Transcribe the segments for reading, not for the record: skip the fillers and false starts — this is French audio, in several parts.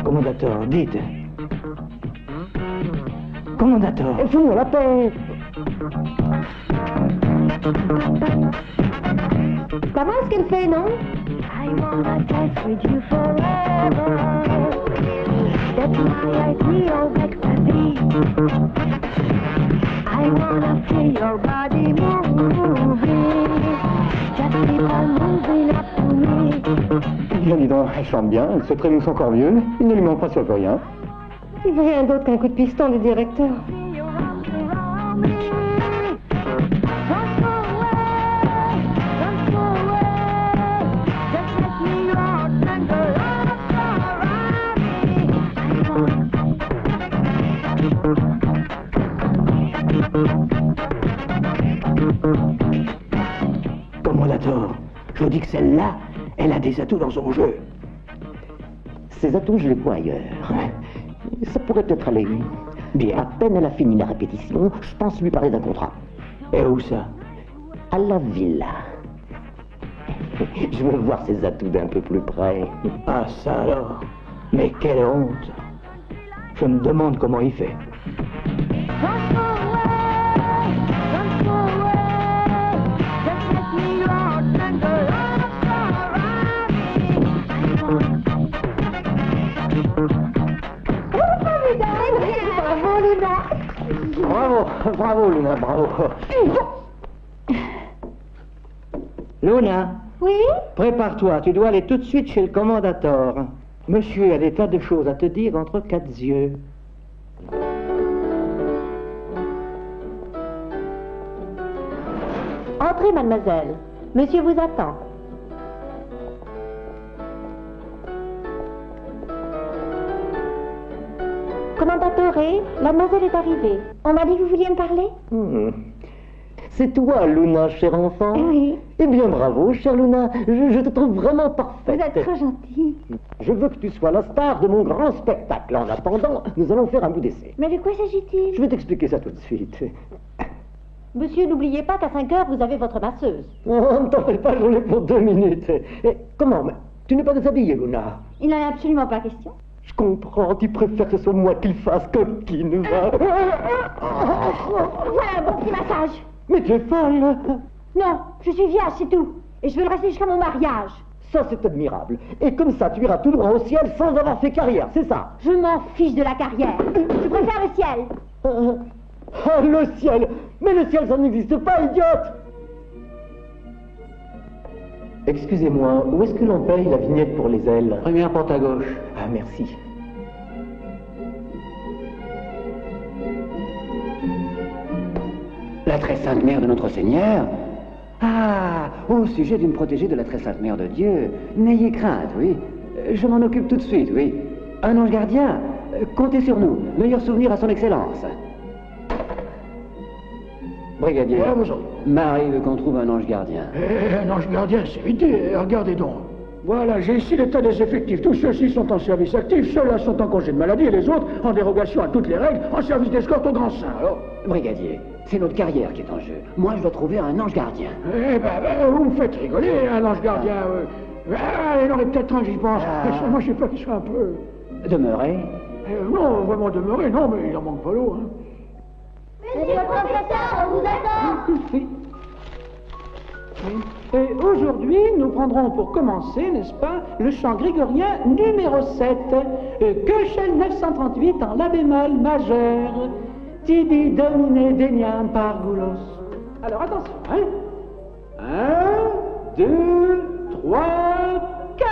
Commandateur, dites. Commandateur. Fous-moi la paix. Ça va ce qu'elle fait, non? I wanna dance with you forever. That's my idea of ecstasy. I wanna feel your body moving. Just keep on moving up to me. Bien, dis donc, elle chante bien, elle se trémousse encore mieux, il ne lui manque pas sur rien. Il veut rien d'autre qu'un coup de piston du directeur. Commandateur, je vous dis que celle-là, elle a des atouts dans son jeu. Ces atouts, je les vois ailleurs. Ça pourrait peut-être aller. Bien. À peine elle a fini la répétition, je pense lui parler d'un contrat. Et où ça? À la villa. Je veux voir ses atouts d'un peu plus près. Ah ça alors? Mais quelle honte! Je me demande comment il fait. Bravo, bravo Luna, bravo. Luna. Oui? Prépare-toi, tu dois aller tout de suite chez le commandateur. Monsieur a des tas de choses à te dire entre quatre yeux. Entrez, mademoiselle. Monsieur vous attend. Commandateur, mademoiselle est arrivée. On m'a dit que vous vouliez me parler? C'est toi, Luna, chère enfant? Oui. Eh bien, bravo, chère Luna. Je te trouve vraiment parfaite. Vous êtes trop gentille. Je veux que tu sois la star de mon grand spectacle. En attendant, nous allons faire un bout d'essai. Mais de quoi s'agit-il? Je vais t'expliquer ça tout de suite. Monsieur, n'oubliez pas qu'à 5 heures, vous avez votre masseuse. Oh, ne t'en fais pas, j'en ai pour 2 minutes. Comment? Mais tu n'es pas déshabillée, Luna? Il n'en est absolument pas question. Je comprends, tu préfères que ce soit moi qui le fasse, coquine, va. Voilà un bon petit massage. Mais tu es folle. Non, je suis vierge, c'est tout. Et je veux le rester jusqu'à mon mariage. Ça, c'est admirable. Et comme ça, tu iras tout droit au ciel sans avoir fait carrière, c'est ça? Je m'en fiche de la carrière. Je préfère le ciel. Oh, le ciel! Mais le ciel, ça n'existe pas, idiote! Excusez-moi, où est-ce que l'on paye la vignette pour les ailes? Première porte à gauche. Ah, merci. La très sainte mère de notre Seigneur? Ah, au sujet d'une protégée de la très sainte mère de Dieu, n'ayez crainte, oui. Je m'en occupe tout de suite, oui. Un ange gardien, comptez sur nous. Meilleur souvenir à son excellence. Brigadier, Ouais, bonjour. Marie veut qu'on trouve un ange gardien. Un ange gardien, c'est idée, regardez donc. Voilà, j'ai ici l'état des effectifs. Tous ceux-ci sont en service actif, ceux-là sont en congé de maladie et les autres, en dérogation à toutes les règles, en service d'escorte au grand sein. Alors, Brigadier, c'est notre carrière qui est en jeu. Moi, je dois trouver un ange gardien. vous me faites rigoler, un ange gardien. Il y en aurait peut-être un, j'y pense. Ah. Moi, je sais pas qu'il soit un peu... Demeurer? non, vraiment demeurer, non, mais il en manque pas l'eau. Hein. Monsieur le professeur, on vous attend. Oui. Et aujourd'hui, nous prendrons pour commencer, n'est-ce pas, le chant grégorien numéro 7, Köchel 938 en la bémol majeur, Tibi dominé deniam par goulos. Alors attention, hein. 1, 2, 3, 4.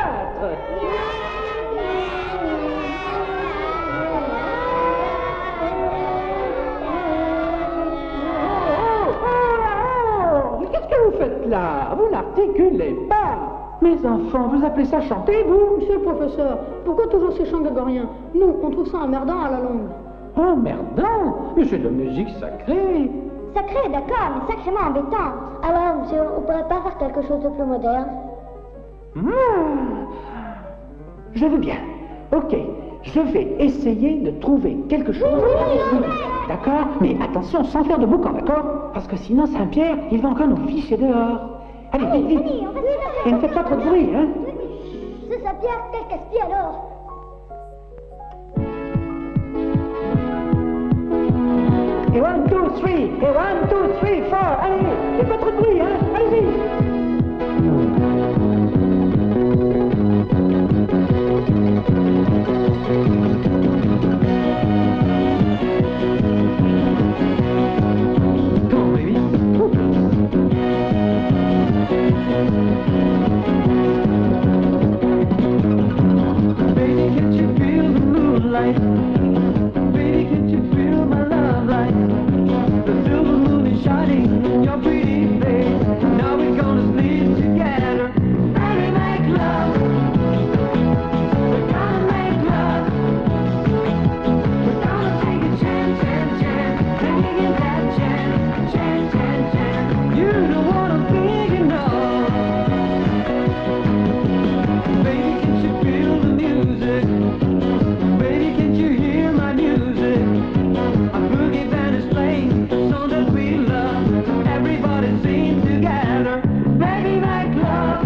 Qu'est-ce que vous faites là? Vous n'articulez pas. Mes enfants, vous appelez ça chanter, vous? Monsieur le professeur, pourquoi toujours ces chants grégoriens? Nous, on trouve ça emmerdant à la longue. Emmerdant? Mais c'est de la musique sacrée. Sacré, d'accord, mais sacrément embêtant. Alors, monsieur, on pourrait pas faire quelque chose de plus moderne? Je veux bien. Ok, je vais essayer de trouver quelque chose. D'accord? Mais attention, sans faire de boucan, d'accord? Parce que sinon, Saint-Pierre, il va encore nous ficher dehors. Allez, vite, vite. Allez, on va se Et ne faites pas trop de bruit, hein? C'est ça, Pierre, quel casse-pied alors? Et 1, 2, 3, et 1, 2, 3, 4. Allez, et pas trop de bruit, hein? Allez-y. Baby, can't you feel the moonlight? Baby, can't you feel my love light? The silver moon is shining in your pretty face. Now we're gonna sleep together. Baby, make love. We're gonna make love. We're gonna take a chance, chance, chance. Taking that chance, chance, chance, chance. You know what I'm thinking of. Baby, can't you feel the music? Baby, can't you hear my music? A boogie band is playing songs that we love. Everybody sing together. Baby, make love.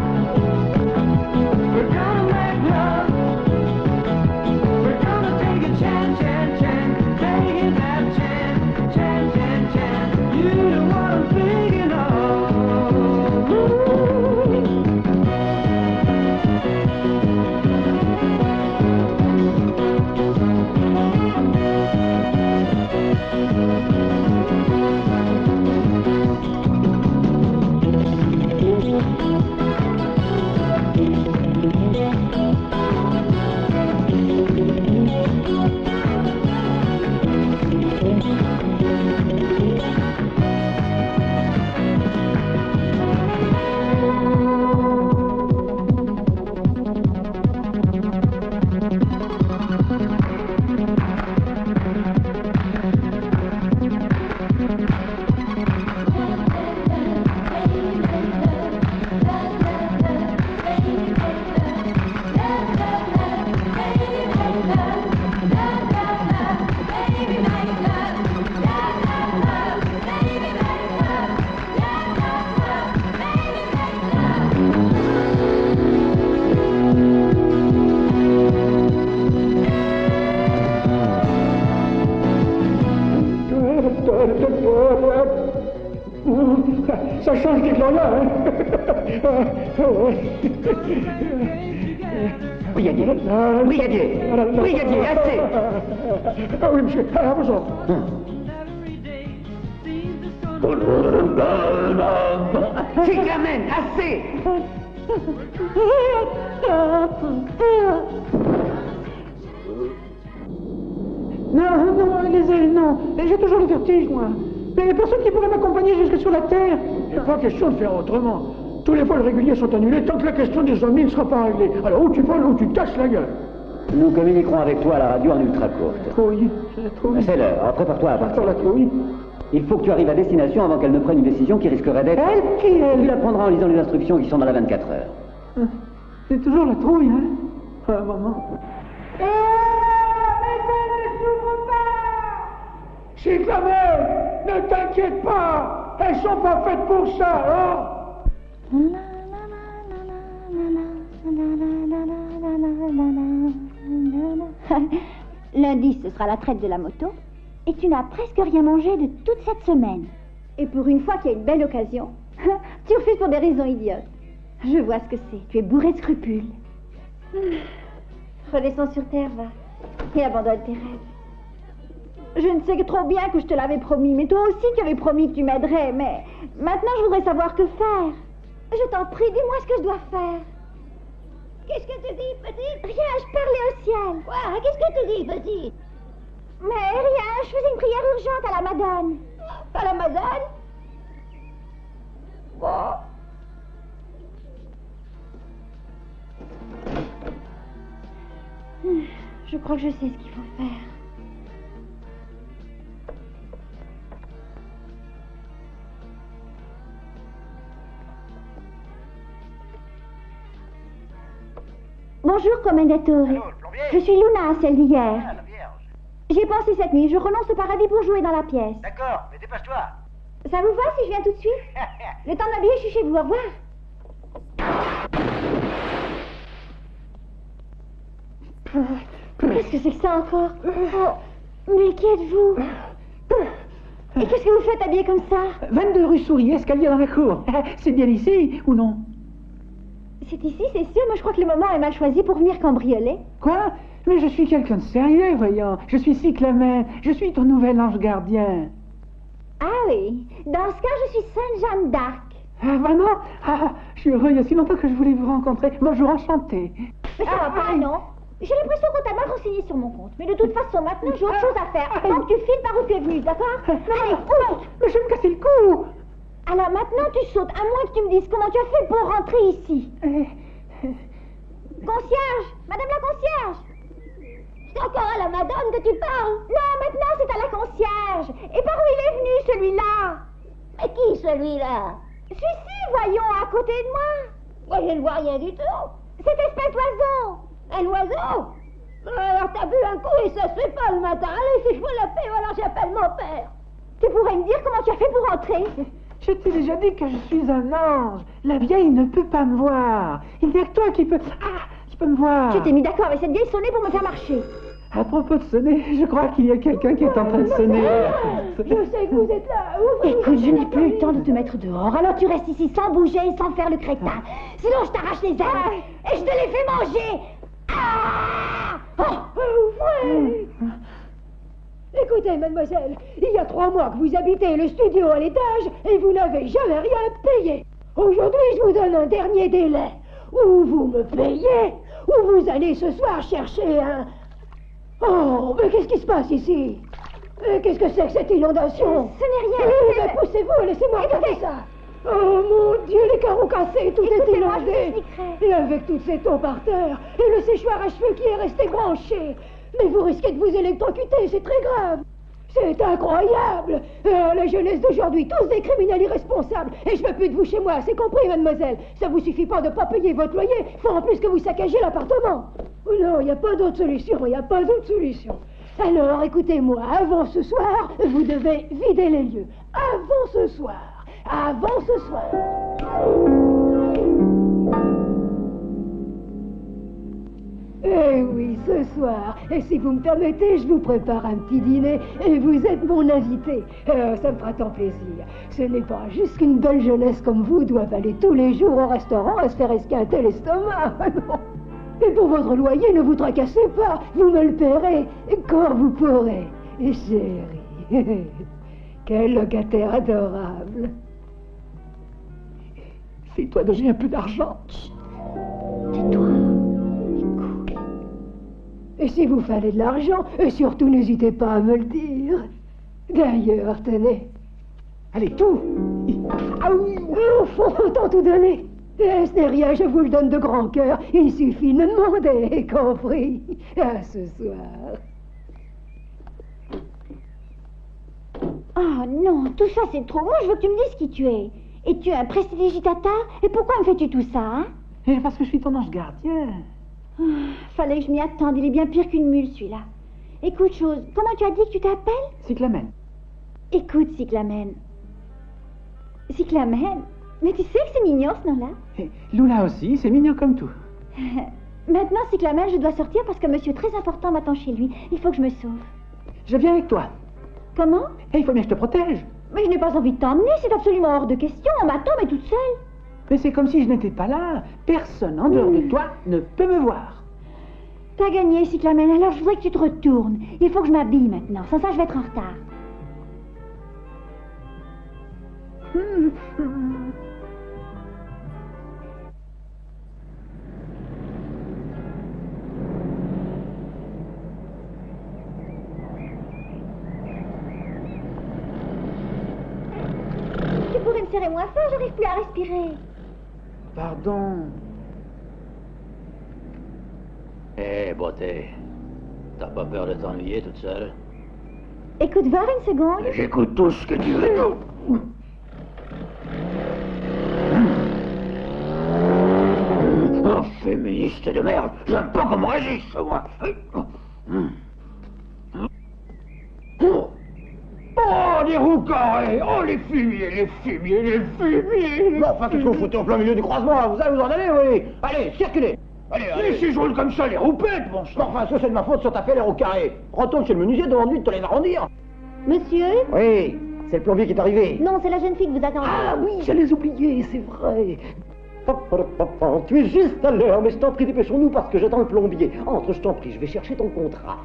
We're gonna make love. We're gonna take a chance, chance, chance. Taking that chance, chance, chance, chance. You know what I'm thinking of. Ça change des Gloria, hein? Brigadier, brigadier, brigadier, assez. Ah oui, monsieur, bonjour. Ficamen, assez. Non, non, les ailes, non. J'ai toujours le vertige, moi. Mais il n'y a personne qui pourrait m'accompagner jusque sur la Terre. Il n'est pas question de faire autrement. Tous les vols réguliers sont annulés tant que la question des ovnis ne sera pas réglée. Alors ou tu voles ou tu te casses la gueule. Nous communiquerons avec toi à la radio en ultra courte. Trouille, c'est la trouille. C'est l'heure, alors prépare-toi à partir. Encore la trouille. Il faut que tu arrives à destination avant qu'elle ne prenne une décision qui risquerait d'être... Elle qui est... Tu la prendras en lisant les instructions qui sont dans la 24 heures. C'est toujours la trouille, hein. Ah, maman. Cyclamen, ne t'inquiète pas, elles sont pas faites pour ça, hein. Lundi, ce sera la traite de la moto. Et tu n'as presque rien mangé de toute cette semaine. Et pour une fois qu'il y a une belle occasion, tu refuses pour des raisons idiotes. Je vois ce que c'est. Tu es bourré de scrupules. Redescends sur terre, va. Et abandonne tes rêves. Je ne sais que trop bien que je te l'avais promis, mais toi aussi tu avais promis que tu m'aiderais, mais maintenant je voudrais savoir que faire. Je t'en prie, dis-moi ce que je dois faire. Qu'est-ce que tu dis, petite? Rien, je parlais au ciel. Quoi? Qu'est-ce que tu dis, petite? Mais rien, je faisais une prière urgente à la Madone. À la Madone? Bon. Je crois que je sais ce qu'il faut faire. Bonjour, Commendatore. Je suis Luna, celle d'hier. Ah, la Vierge. J'ai pensé cette nuit, je renonce au paradis pour jouer dans la pièce. D'accord, mais dépêche-toi. Ça vous va si je viens tout de suite? Le temps de m'habiller, je suis chez vous, au revoir. Qu'est-ce que c'est que ça encore? Oh, mais qui êtes-vous? Et qu'est-ce que vous faites habillé comme ça? 22 rue Souris, escalier dans la cour. C'est bien ici, ou non? C'est ici, c'est sûr, mais je crois que le moment est mal choisi pour venir cambrioler. Quoi? Mais je suis quelqu'un de sérieux, voyons. Je suis Cyclamen, je suis ton nouvel ange gardien. Ah oui, dans ce cas, je suis Sainte Jeanne d'Arc. Ah, vraiment? Ah, je suis heureux, il y a si longtemps que je voulais vous rencontrer. Bonjour, enchanté. Mais ça va pas, non? J'ai l'impression qu'on t'a mal renseigné sur mon compte. Mais de toute façon, maintenant, j'ai autre chose à faire. Tant que tu files par où tu es venu, d'accord? Allez, non, mais je vais me casser le cou. Alors maintenant, tu sautes, à moins que tu me dises comment tu as fait pour rentrer ici. Concierge! Madame la concierge! C'est encore à la Madone que tu parles? Non, maintenant c'est à la concierge. Et par où il est venu, celui-là? Mais qui, celui-là? Celui-ci, voyons, à côté de moi. Moi, je ne vois rien du tout. Cette espèce d'oiseau. Un oiseau? Alors t'as bu un coup et ça se fait pas le matin. Allez, si je veux la paix, alors j'appelle mon père. Tu pourrais me dire comment tu as fait pour rentrer? Je t'ai déjà dit que je suis un ange. La vieille ne peut pas me voir. Il n'y a que toi qui peux me voir. Tu t'es mis d'accord avec cette vieille sonnée pour me faire marcher. À propos de sonner, je crois qu'il y a quelqu'un qui est en train de sonner. Je sais que vous êtes là. Écoute, je n'ai plus le temps de te mettre dehors. Alors tu restes ici sans bouger et sans faire le crétin. Sinon je t'arrache les ailes et je te les fais manger. Ah! Ouais. Écoutez, mademoiselle, il y a 3 mois que vous habitez le studio à l'étage et vous n'avez jamais rien payé. Aujourd'hui, je vous donne un dernier délai. Ou vous me payez, ou vous allez ce soir chercher un... Oh, mais qu'est-ce qui se passe ici? Qu'est-ce que c'est que cette inondation? Ce n'est rien. Mais poussez-vous et laissez-moi regarder ça. Oh mon Dieu, les carreaux cassés, tout est inondé. Et avec toutes ces eaux par terre, et le séchoir à cheveux qui est resté branché. Mais vous risquez de vous électrocuter, c'est très grave. C'est incroyable. La jeunesse d'aujourd'hui, tous des criminels irresponsables. Et je veux plus de vous chez moi, c'est compris, mademoiselle. Ça vous suffit pas de pas payer votre loyer, faut en plus que vous saccagez l'appartement. Oh non, il n'y a pas d'autre solution, il n'y a pas d'autre solution. Alors, écoutez-moi, avant ce soir, vous devez vider les lieux. Avant ce soir. Avant ce soir. Eh oui, ce soir. Et si vous me permettez, je vous prépare un petit dîner et vous êtes mon invité. Ça me fera tant plaisir. Ce n'est pas juste qu'une belle jeunesse comme vous doive aller tous les jours au restaurant et se faire esquinter l'estomac. Non. Et pour votre loyer, ne vous tracassez pas. Vous me le paierez quand vous pourrez. Chérie, quel locataire adorable. Fais-toi donner un peu d'argent. tais-toi. Écoute. Et si vous fallait de l'argent, et surtout n'hésitez pas à me le dire. D'ailleurs, tenez. Allez, tout. Ah oui, autant tout donner. Ce n'est rien, je vous le donne de grand cœur. Il suffit de me demander, compris. À ce soir. Oh non, tout ça c'est trop. Moi je veux que tu me dises qui tu es. Et tu es un prestidigitateur. Et pourquoi me fais-tu tout ça, hein? Et parce que je suis ton ange gardien. Fallait que je m'y attende. Il est bien pire qu'une mule celui-là. Écoute chose, comment tu as dit que tu t'appelles? Cyclamen. Écoute Cyclamen. Cyclamen. Mais tu sais que c'est mignon ce nom-là. Et Luna aussi, c'est mignon comme tout. Maintenant, Cyclamen, je dois sortir parce que monsieur très important m'attend chez lui. Il faut que je me sauve. Je viens avec toi. Comment? Et il faut bien que je te protège. Mais je n'ai pas envie de t'emmener, c'est absolument hors de question. On m'attend, mais toute seule. Mais c'est comme si je n'étais pas là. Personne en dehors de toi ne peut me voir. T'as gagné, Cyclamen, alors je voudrais que tu te retournes. Il faut que je m'habille maintenant, sans ça je vais être en retard. Tu pourrais me serrer moins fort, j'arrive plus à respirer. Pardon. Hé, beauté, t'as pas peur de t'ennuyer toute seule? Écoute, voir une seconde. J'écoute tout ce que tu veux. Oh, féministe de merde, j'aime pas qu'on me résiste, moi. Oh, les roues carrées, oh, les fumiers, les fumiers, les fumiers. Bon, enfin, qu'est-ce que vous foutez en plein milieu du croisement? Vous allez vous en aller, oui. Allez, circulez. Allez, allez. Si je roule comme ça, les roues pètent, bon sang. Bon, enfin, ça, c'est de ma faute sur ta fait les roues carrées. Retourne chez le menuisier, demande-lui de te les arrondir. Monsieur? Oui, c'est le plombier qui est arrivé. Non, c'est la jeune fille que vous attendez. Ah oui, j'allais oublier, c'est vrai. Tu es juste à l'heure, mais je t'en prie, dépêchons-nous parce que j'attends le plombier. Entre, je t'en prie, je vais chercher ton contrat.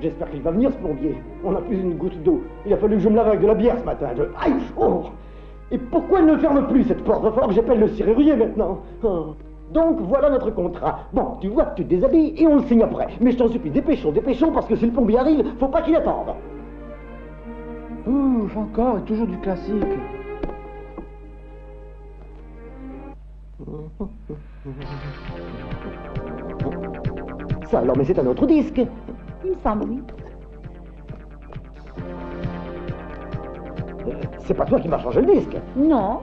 J'espère qu'il va venir, ce plombier. On n'a plus une goutte d'eau. Il a fallu que je me lave avec de la bière ce matin. Aïe, oh. Et pourquoi elle ne ferme plus, cette porte? Va falloir que j'appelle le serrurier maintenant. Oh. Donc, voilà notre contrat. Bon, tu vois que tu te déshabilles et on le signe après. Mais je t'en supplie, dépêchons, dépêchons, parce que si le plombier arrive, faut pas qu'il attende. Ouf, encore et toujours du classique. Ça alors, mais c'est un autre disque. Il me semble, oui. C'est pas toi qui m'as changé le disque? Non.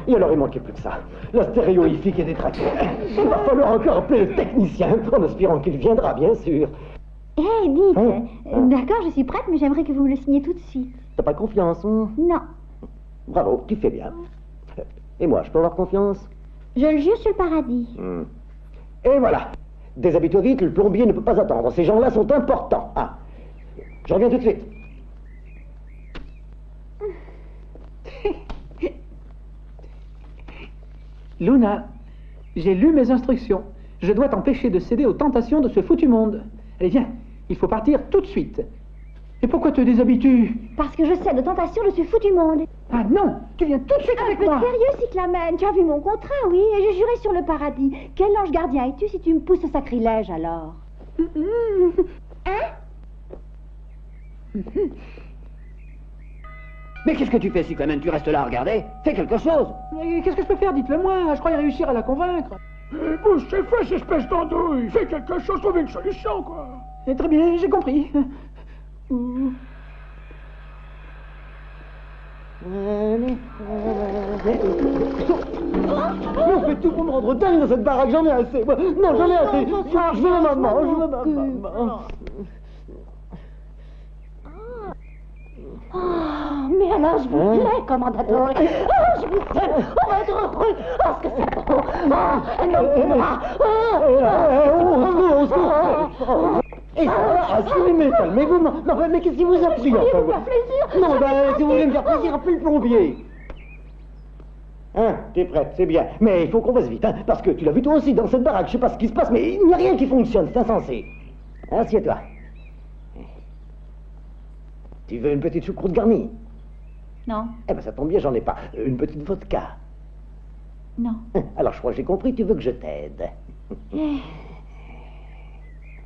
Et alors, il manquait plus que ça. La stéréo hi-fi qui est détraquée. Il va falloir encore appeler le technicien, en espérant qu'il viendra, bien sûr. Hé, dites, d'accord, je suis prête, mais j'aimerais que vous me le signiez tout de suite. T'as pas confiance, hein? Non. Bravo, tu fais bien. Et moi, je peux avoir confiance? Je le jure sur le paradis. Et voilà. Déshabille-toi vite, le plombier ne peut pas attendre. Ces gens-là sont importants. Ah, je reviens tout de suite. Luna, j'ai lu mes instructions. Je dois t'empêcher de céder aux tentations de ce foutu monde. Allez, viens, il faut partir tout de suite. Et pourquoi te déshabilles-tu? Parce que je cède aux tentations de ce foutu monde. Ah non, tu viens tout de suite avec moi. Un peu sérieux, Cyclamen. Tu as vu mon contrat, oui, et j'ai juré sur le paradis. Quel ange gardien es-tu si tu me pousses au sacrilège, alors? Hein? Mais qu'est-ce que tu fais, Cyclamen? Tu restes là à regarder? Fais quelque chose. Mais qu'est-ce que je peux faire? Dites-le moi. Je croyais réussir à la convaincre. Bouge tes fesses, espèce d'andouille. Fais quelque chose, trouve une solution, quoi. Très bien, j'ai compris. On fait tout pour me rendre dingue dans cette baraque, j'en ai assez. Non, j'en ai assez. Je veux ma maman, je veux ma maman. Oh, mais alors je vous plais, commandateur. Oh, je vous aime. On va être heureux. Oh, ce que c'est beau. Oh, un homme pour moi. Au secours. Et ça, calmez-vous. Non, mais qu'est-ce qui vous a pris, enfin? Non, si vous voulez me faire plaisir, appelez le plombier. Hein, t'es prête, c'est bien. Mais il faut qu'on fasse vite, hein, parce que tu l'as vu toi aussi dans cette baraque. Je sais pas ce qui se passe, mais il n'y a rien qui fonctionne, c'est insensé. Assieds-toi. Tu veux une petite choucroute garnie? Non. Eh ben ça tombe bien, j'en ai pas. Une petite vodka. Non. Alors je crois que j'ai compris, tu veux que je t'aide.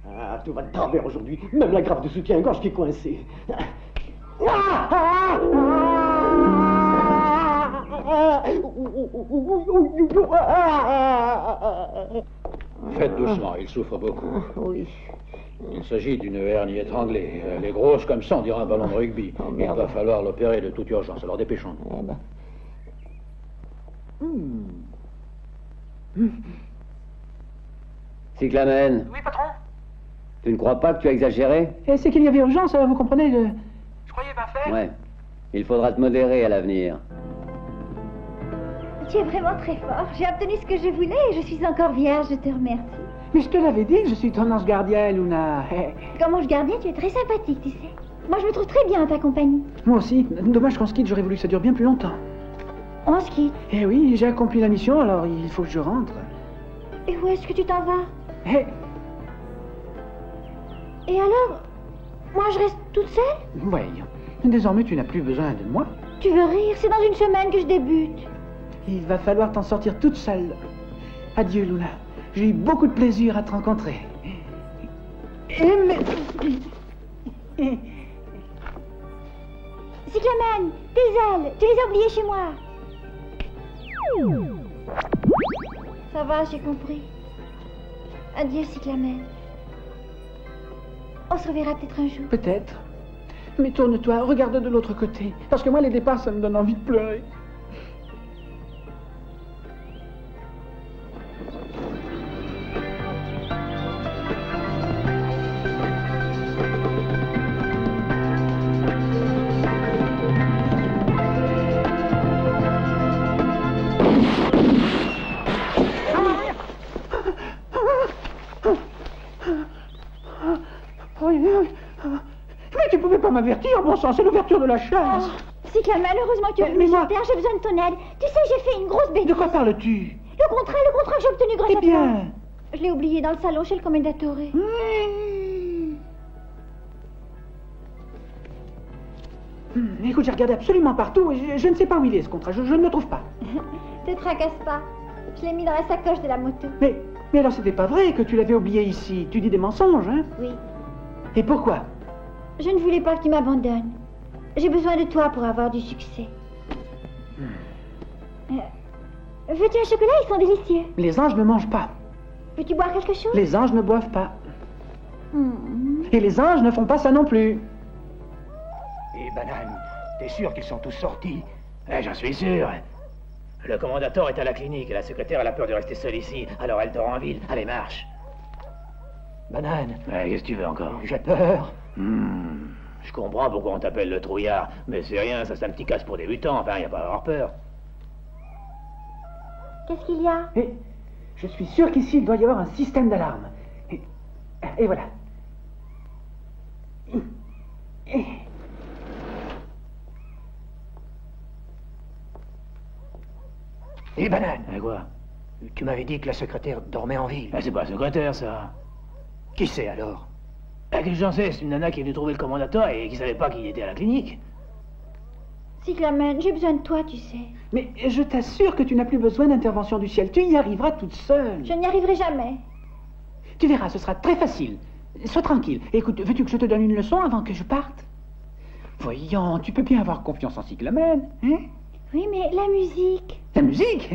Ah, tout va te travers aujourd'hui. Même la grappe de soutien-gorge qui est coincée. Faites doucement, il souffre beaucoup. Oui. Il s'agit d'une hernie étranglée. Elle est grosse comme ça, on dirait un ballon de rugby. Il va falloir l'opérer de toute urgence, alors dépêchons-nous. Cyclamen. Oui, patron. Tu ne crois pas que tu as exagéré? Et c'est qu'il y avait urgence, vous comprenez le... Je croyais bien faire. Ouais. Il faudra te modérer à l'avenir. Tu es vraiment très fort. J'ai obtenu ce que je voulais et je suis encore vierge, je te remercie. Mais je te l'avais dit que je suis ton ange gardien, Luna. Comme ange gardien, tu es très sympathique, tu sais. Moi, je me trouve très bien en ta compagnie. Moi aussi. Dommage qu'on se quitte, j'aurais voulu que ça dure bien plus longtemps. On se quitte. Eh oui, j'ai accompli la mission, alors il faut que je rentre. Et où est-ce que tu t'en vas? Eh, Et alors? Moi, je reste toute seule? voyons. Désormais, tu n'as plus besoin de moi. Tu veux rire? C'est dans une semaine que je débute. Il va falloir t'en sortir toute seule. Adieu, Luna. J'ai eu beaucoup de plaisir à te rencontrer. Cyclamen, tes ailes, tu les as oubliées chez moi. Ça va, j'ai compris. Adieu, Cyclamen. On se reverra peut-être un jour. Peut-être. Mais tourne-toi, regarde de l'autre côté. Parce que moi, les départs, ça me donne envie de pleurer. Mais tu pouvais pas m'avertir, bon sang, c'est l'ouverture de la chasse. Cyclamen, malheureusement que tu as voulu mais moi- chanter, j'ai besoin de ton aide. Tu sais, j'ai fait une grosse bêtise. De quoi parles-tu? Le contrat que j'ai obtenu grâce Eh à bien. toi. Je l'ai oublié dans le salon chez le commendatore. Écoute, j'ai regardé absolument partout et je ne sais pas où il est ce contrat, je ne le trouve pas. Te tracasse pas. Je l'ai mis dans la sacoche de la moto. Mais alors c'était pas vrai que tu l'avais oublié ici. Tu dis des mensonges, hein? Oui. Et pourquoi? Je ne voulais pas que tu m'abandonnes. J'ai besoin de toi pour avoir du succès. Veux-tu un chocolat? Ils sont délicieux. Les anges ne mangent pas. Veux-tu boire quelque chose? Les anges ne boivent pas. Et les anges ne font pas ça non plus. Et Banane, t'es sûr qu'ils sont tous sortis? J'en suis sûr. Le commandateur est à la clinique et la secrétaire elle a peur de rester seule ici, alors elle dort en ville. Allez, marche. Banane. Qu'est-ce que tu veux encore? J'ai peur. Je comprends pourquoi on t'appelle le trouillard, mais c'est rien, ça c'est un petit casse pour débutants, enfin, y a pas à avoir peur. Qu'est-ce qu'il y a? Et je suis sûr qu'ici il doit y avoir un système d'alarme. Et voilà. Et Banane, Quoi? tu m'avais dit que la secrétaire dormait en ville. C'est pas un secrétaire, ça. Qui c'est alors? Qu'est-ce que j'en sais? C'est une nana qui est venue trouver le commandateur et qui savait pas qu'il était à la clinique. Cyclamen, j'ai besoin de toi, tu sais. Mais je t'assure que tu n'as plus besoin d'intervention du ciel. Tu y arriveras toute seule. Je n'y arriverai jamais. Tu verras, ce sera très facile. Sois tranquille. Écoute, veux-tu que je te donne une leçon avant que je parte? Voyons, tu peux bien avoir confiance en Cyclamen, hein? Oui, mais la musique. La musique?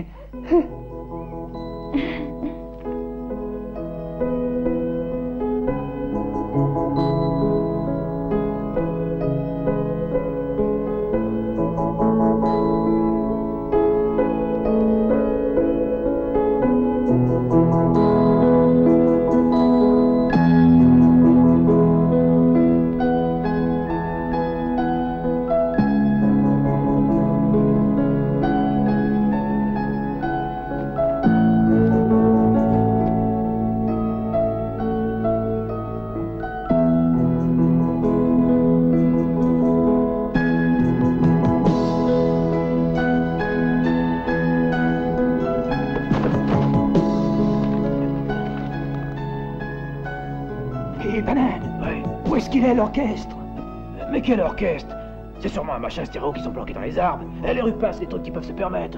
Et Banane, où est-ce qu'il est l'orchestre? Mais quel orchestre? C'est sûrement un machin stéréo qui sont planqués dans les arbres. Les rues passent, les trucs qu'ils peuvent se permettre.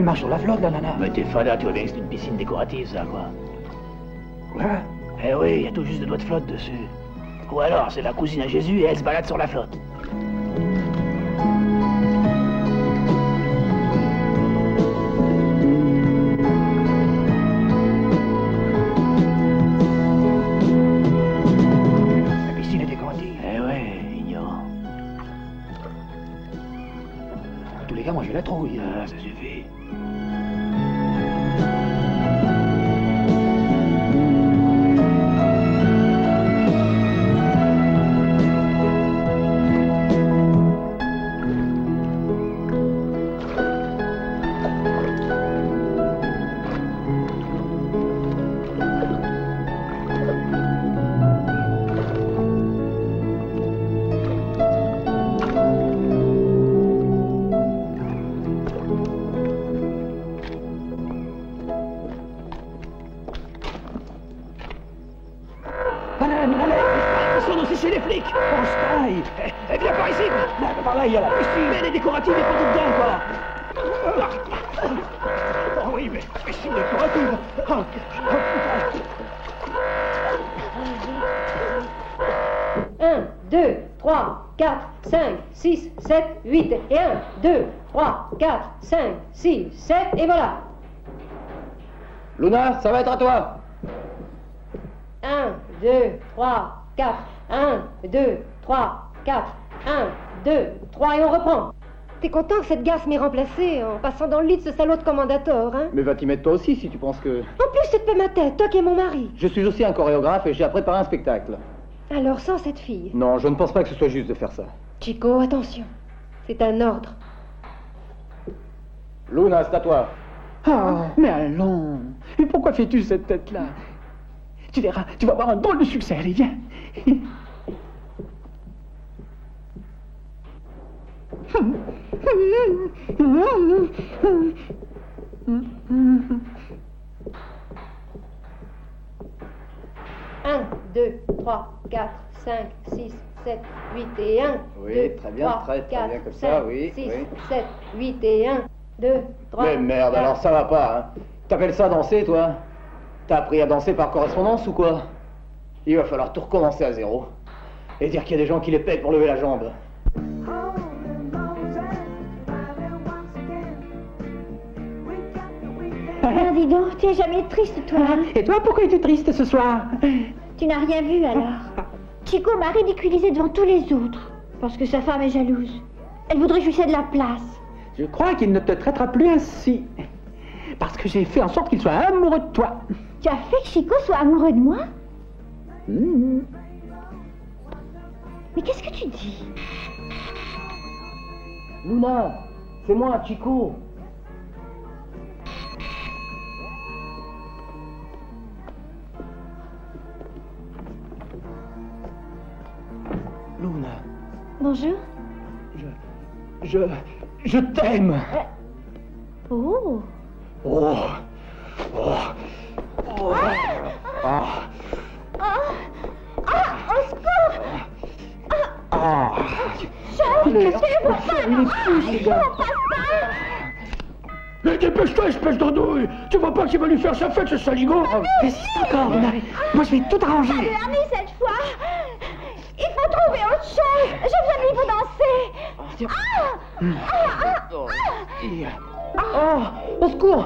marche sur la flotte, la nana. Mais t'es fada, tu vois bien que c'est une piscine décorative, ça, quoi. Quoi? Eh oui, il y a tout juste 2 doigts de flotte dessus. Ou alors, c'est la cousine à Jésus et elle se balade sur la flotte. La piscine est décorative. Eh ouais, ignorant. En tous les cas, moi j'ai la trouille. Ah, ça suffit. C'est les flics! On se taille! Eh, viens par ici! Là, par là, il y a la piscine! Mais elle est décorative, il n'y a pas tout dedans, quoi! Oh oui, mais piscine décorative! Oh, putain! 1, 2, 3, 4, 5, 6, 7, 8. Et 1, 2, 3, 4, 5, 6, 7. Et voilà. Luna, ça va être à toi. 1, 2, 3, 4. 1, 2, 3, 4. 1, 2, 3 et on reprend. T'es content que cette gasse m'ait remplacé en passant dans le lit de ce salaud de commandator, hein? Mais va t'y mettre toi aussi si tu penses que... En plus, c'est de ma tête, toi qui es mon mari. Je suis aussi un chorégraphe et j'ai à préparer un spectacle. Alors, sans cette fille. Non, je ne pense pas que ce soit juste de faire ça. Chico, attention. C'est un ordre. Luna, c'est à toi. Ah, mais allons! Et pourquoi fais-tu cette tête-là? Tu verras, tu vas avoir un drôle de succès, allez, viens! 1, 2, 3, 4, 5, 6, 7, 8 et 1. Oui, 2, très bien, 3, très 4, bien comme 5, ça, oui, 6, oui. 7, 8 et 1. 2, 3. Mais merde, 4. alors ça va pas, hein. T'appelles ça danser, toi? T'as appris à danser par correspondance ou quoi? Il va falloir tout recommencer à zéro. Et dire qu'il y a des gens qui les payent pour lever la jambe. Alors dis donc, tu es jamais triste, toi. Et toi, pourquoi es-tu triste ce soir? Tu n'as rien vu, alors. Chico m'a ridiculisé devant tous les autres. Parce que sa femme est jalouse. Elle voudrait que je lui cède la place. Je crois qu'il ne te traitera plus ainsi. Parce que j'ai fait en sorte qu'il soit amoureux de toi. Tu as fait que Chico soit amoureux de moi? Mmh. Mais qu'est-ce que tu dis? Luna, c'est moi, Chico. Luna, Bonjour. je t'aime! Oh. Oh. Oh. Oh. Ah. Au secours! Ah! Charles, Allez, c'est moi! il est fou, ce gars. Mais dépêche-toi, espèce d'andouille! Tu vois pas qu'il va lui faire sa fête, ce saligo? Résiste encore, Luna. Moi, je vais tout arranger. Ami, cette fois! Il faut trouver autre chose! Je viens de lui pour danser! Oh, au secours!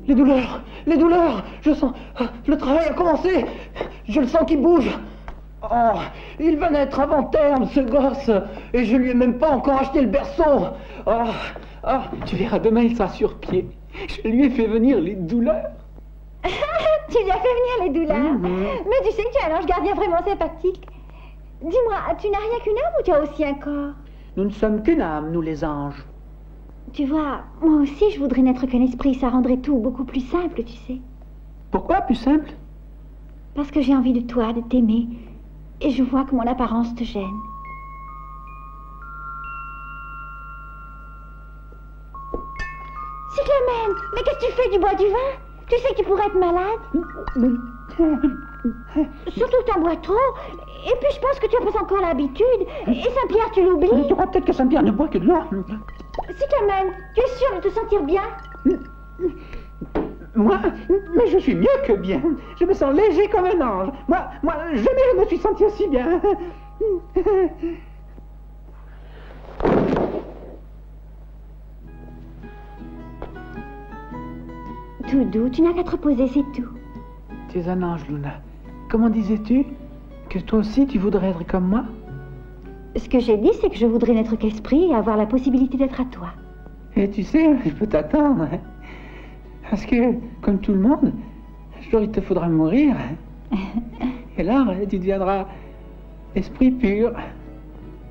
Les douleurs, je sens... Le travail a commencé! Je le sens qui bouge! Oh, il va naître avant terme, ce gosse! Et je lui ai même pas encore acheté le berceau! Oh, Tu verras, demain, il sera sur pied. Je lui ai fait venir les douleurs. Tu lui as fait venir les douleurs. Mais tu sais que tu es un ange gardien vraiment sympathique. Dis-moi, tu n'as rien qu'une âme ou tu as aussi un corps? Nous ne sommes qu'une âme, nous les anges. Tu vois, moi aussi je voudrais n'être qu'un esprit, ça rendrait tout beaucoup plus simple, tu sais. Pourquoi plus simple? Parce que j'ai envie de toi, de t'aimer. Et je vois que mon apparence te gêne. Cyclamen, mais qu'est-ce que tu fais du bois du vin? Tu sais que tu pourrais être malade. Surtout que t'en bois trop. Et puis je pense que tu as pas encore l'habitude. Et Saint-Pierre, tu l'oublies. Tu crois peut-être que Saint-Pierre ne boit que de l'eau. Cyclamen, tu es sûr de te sentir bien? Moi, mais je suis mieux que bien. Je me sens léger comme un ange. Moi, jamais je me suis senti aussi bien. Tout doux, tu n'as qu'à te reposer, c'est tout. Tu es un ange, Luna. Comment disais-tu que toi aussi tu voudrais être comme moi? Ce que j'ai dit, c'est que je voudrais n'être qu'esprit et avoir la possibilité d'être à toi. Et tu sais, je peux t'attendre. Hein. Parce que, comme tout le monde, un jour il te faudra mourir. Et là, tu deviendras esprit pur.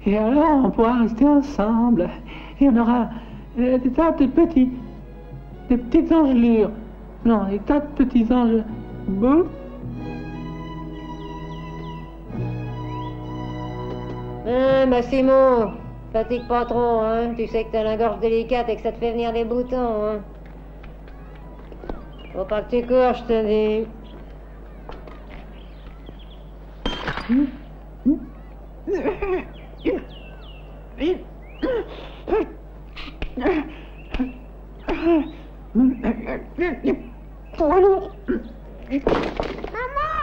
Et alors, on pourra rester ensemble. Et on aura des tas de petites angelures. Non, des tas de petits anges beaux. Massimo, fatigue pas trop, hein. Tu sais que t'as la gorge délicate et que ça te fait venir des boutons, hein. Faut pas que tu cours, je te dis.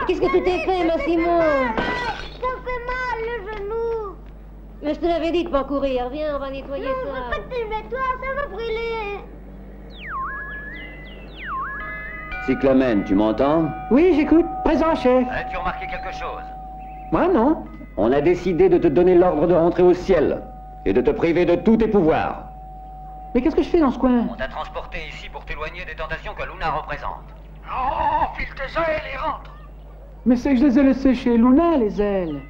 Qu'est-ce que tu t'es fait, Massimo? Ça fait mal, le genou. Mais je te l'avais dit de pas courir. Viens, on va nettoyer ça. Non, pas que tu le mets toi, ça va brûler. Cyclamen, tu m'entends? Oui, j'écoute. Présent, chef. As-tu remarqué quelque chose? Moi, non. On a décidé de te donner l'ordre de rentrer au ciel et de te priver de tous tes pouvoirs. Mais qu'est-ce que je fais dans ce coin? On t'a transporté ici pour t'éloigner des tentations que Luna représente. Oh, file tes ailes et rentre. Mais c'est que je les ai laissées chez Luna, les ailes.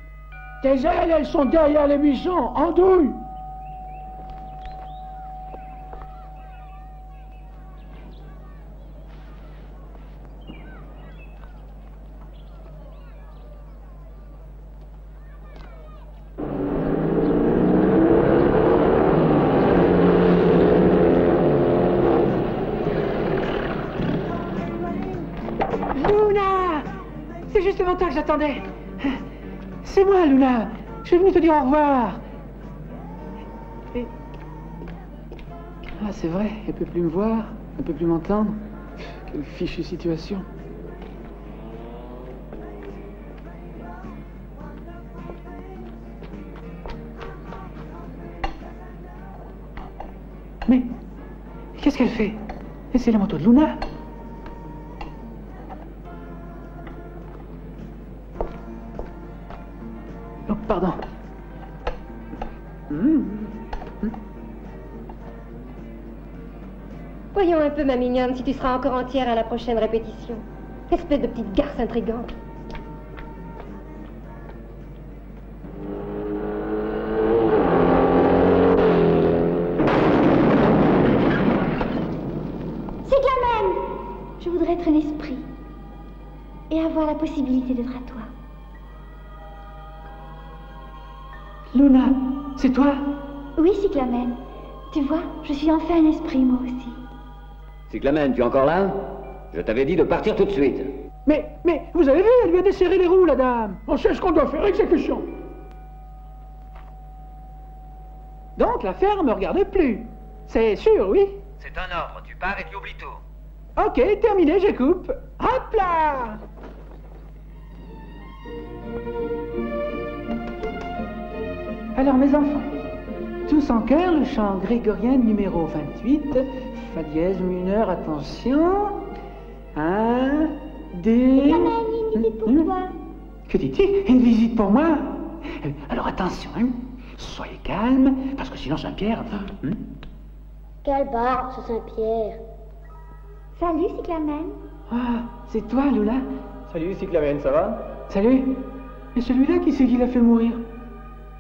Tes ailes, elles sont derrière les buissons, andouille. C'est justement toi que j'attendais. C'est moi, Luna. Je suis venu te dire au revoir. Et... Ah, c'est vrai, elle peut plus me voir, elle peut plus m'entendre. Quelle fichue situation. Mais qu'est-ce qu'elle fait? Et c'est la moto de Luna. Oh, pardon. Voyons un peu, ma mignonne, si tu seras encore entière à la prochaine répétition. Espèce de petite garce intrigante. Cyclamen! Je voudrais être un esprit et avoir la possibilité d'être à toi. Luna, c'est toi? Oui, Cyclamen. Tu vois, je suis enfin un esprit, moi aussi. Cyclamen, tu es encore là? Je t'avais dit de partir tout de suite. Mais, vous avez vu, elle lui a desserré les roues, la dame. On sait ce qu'on doit faire, exécution. Donc, l'affaire ne me regarde plus. C'est sûr, oui? C'est un ordre, tu pars et tu oublies tout. Ok, terminé, je coupe. Hop là! Alors, mes enfants, tous en chœur, le chant grégorien numéro 28, fa dièse mineur, attention. 1, 2... Cyclamen, une visite pour toi. Que dis-tu? Une visite pour moi? Alors, attention, hein. Soyez calme, parce que sinon Saint-Pierre... Quelle barbe, ce Saint-Pierre. Salut, Cyclamen. Ah, c'est toi, Luna? Salut, Cyclamen, ça va? Salut. Et celui-là, qui c'est qui l'a fait mourir?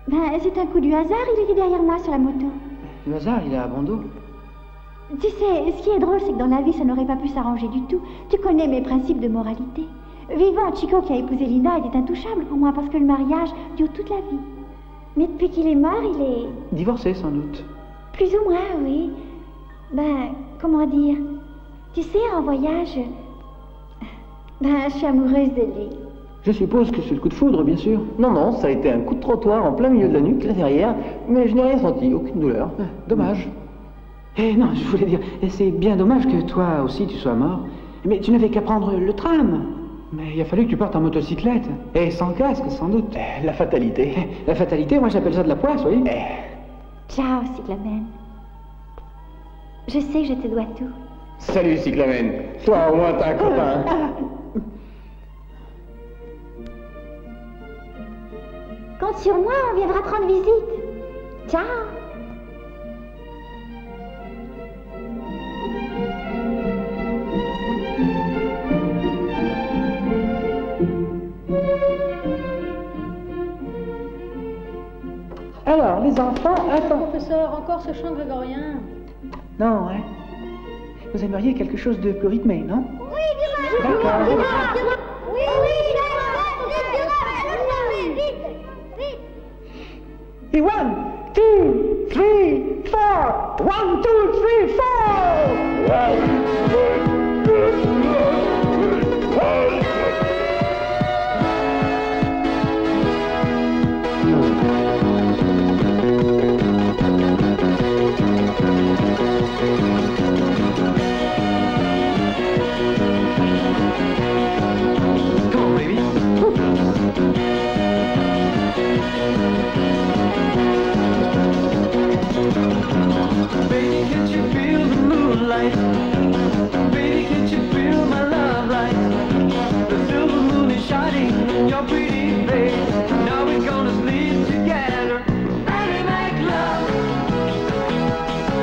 Ben, c'est un coup du hasard, il était derrière moi sur la moto. Le hasard, il est à bon dos. Tu sais, ce qui est drôle, c'est que dans la vie, ça n'aurait pas pu s'arranger du tout. Tu connais mes principes de moralité. Vivant, Chico qui a épousé Linda était intouchable pour moi, parce que le mariage dure toute la vie. Mais depuis qu'il est mort, il est... Divorcé, sans doute. Plus ou moins, oui. Ben, comment dire? Tu sais, en voyage... Ben, je suis amoureuse de lui. Je suppose que c'est le coup de foudre, bien sûr. Non, non, ça a été un coup de trottoir en plein milieu de la nuque, là derrière, mais je n'ai rien senti, aucune douleur. Dommage. Eh non, je voulais dire, c'est bien dommage que toi aussi tu sois mort. Mais tu n'avais qu'à prendre le tram. Mais il a fallu que tu partes en motocyclette. Et sans casque, sans doute. La fatalité. La fatalité, moi j'appelle ça de la poisse, oui. Ciao, Cyclamen. Je sais que je te dois tout. Salut, Cyclamen. Toi, au moins, t'as un copain. Compte sur moi, on viendra te rendre visite. Ciao. Alors, les enfants, attends. Professeur, encore ce chant grégorien. Non, hein. Vous aimeriez quelque chose de plus rythmé, non? Oui, dis-moi. D'accord. Oui, vite. Et 1, 2, 3, 4. 1, 2, 3, 4. Baby, can't you feel the moonlight? Baby, can't you feel my love light? The silver moon is shining in your pretty face. Now we're gonna sleep together and make love.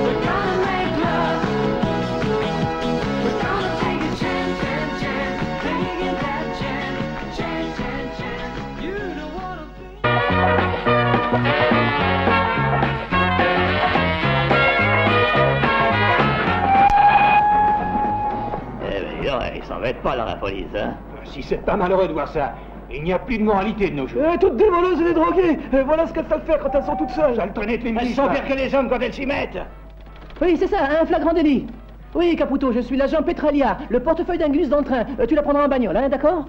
We're gonna make love. We're gonna take a chance, taking that chance. You don't wanna Ils s'embêtent pas, la police, hein? Si c'est pas malheureux de voir ça. Il n'y a plus de moralité de nos jours. Toutes des voleuses et des drogués. Voilà ce qu'elles savent faire quand elles sont toutes seules. Ça le traîner de les Elles milices. sont pires que les hommes quand elles s'y mettent. Oui, c'est ça, un flagrant délit. Oui, Caputo, je suis l'agent Petralia, le portefeuille d'Angus dans le train. Tu la prendras en bagnole, hein, d'accord?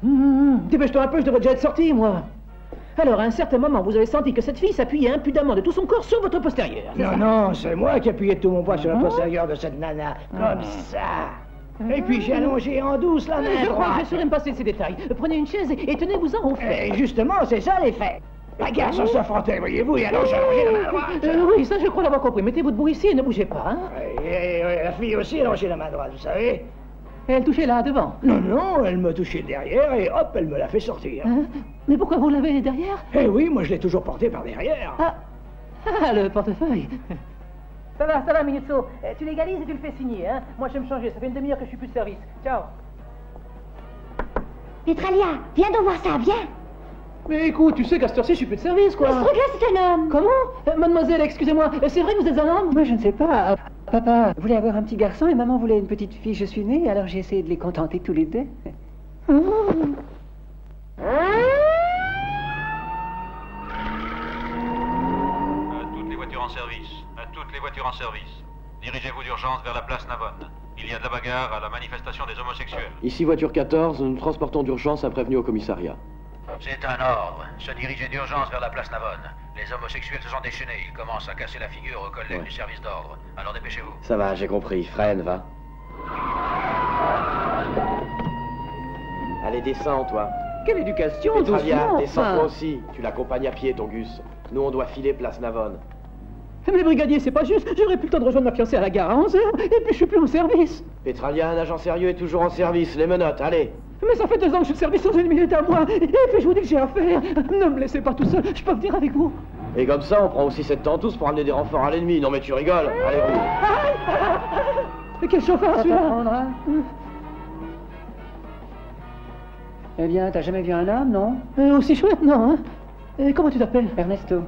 Dépêche-toi un peu, je devrais déjà être sorti, moi. Alors, à un certain moment, vous avez senti que cette fille s'appuyait impudemment de tout son corps sur votre postérieur. Non, c'est moi qui appuyais tout mon poids sur la postérieure de cette nana. Comme ça. Et puis j'ai allongé en douce la main Je crois que droite. je saurais me passer ces détails. Prenez une chaise et tenez-vous-en au fait. Et justement, c'est ça l'effet. La garce se frottait, voyez-vous, et alors j'ai allongé la main droite. Oui, ça je crois l'avoir compris. Mettez votre bout ici et ne bougez pas. Hein. Et la fille aussi a allongé la main droite, vous savez. Et elle touchait là, devant. Non, elle me touchait derrière et hop, elle me l'a fait sortir. Hein? Mais pourquoi vous l'avez derrière? Eh oui, moi je l'ai toujours porté par derrière. Ah, le portefeuille. Ça va, Minuzzo. Tu légalises et tu le fais signer, hein. Moi, je vais me changer. Ça fait une demi-heure que je suis plus de service. Ciao. Petralia, viens donc voir ça, viens. Mais écoute, tu sais qu'à cette heure-ci, je suis plus de service, quoi. Mais ce truc-là, c'est un homme. Comment? Mademoiselle, excusez-moi, c'est vrai que vous êtes un homme? Moi, je ne sais pas. Papa voulait avoir un petit garçon et maman voulait une petite fille. Je suis née, alors j'ai essayé de les contenter tous les deux. À toutes les voitures en service. Dirigez-vous d'urgence vers la place Navone. Il y a de la bagarre à la manifestation des homosexuels. Ici voiture 14, nous transportons d'urgence un prévenu au commissariat. C'est un ordre. Se diriger d'urgence vers la place Navone. Les homosexuels se sont déchaînés. Ils commencent à casser la figure aux collègues du service d'ordre. Alors dépêchez-vous. Ça va, j'ai compris. Freine, va. Allez, descends, toi. Quelle éducation, Petralia, doucement, descends enfin. toi aussi. Tu l'accompagnes à pied, ton Gus. Nous, on doit filer place Navone. Mais brigadier, c'est pas juste. J'aurais plus le temps de rejoindre ma fiancée à la gare à 11h, et puis je suis plus au service. Petralia, un agent sérieux est toujours en service. Les menottes, allez. Mais ça fait 2 ans que je suis de service dans une minute à moi. Et puis je vous dis que j'ai affaire. Ne me laissez pas tout seul, je peux venir avec vous. Et comme ça, on prend aussi cette tentousse pour amener des renforts à l'ennemi. Non mais tu rigoles. Allez, roule. Mais quel chauffeur celui-là. Eh bien, t'as jamais vu un homme, non? Aussi chouette, non, hein? Comment tu t'appelles? Ernesto.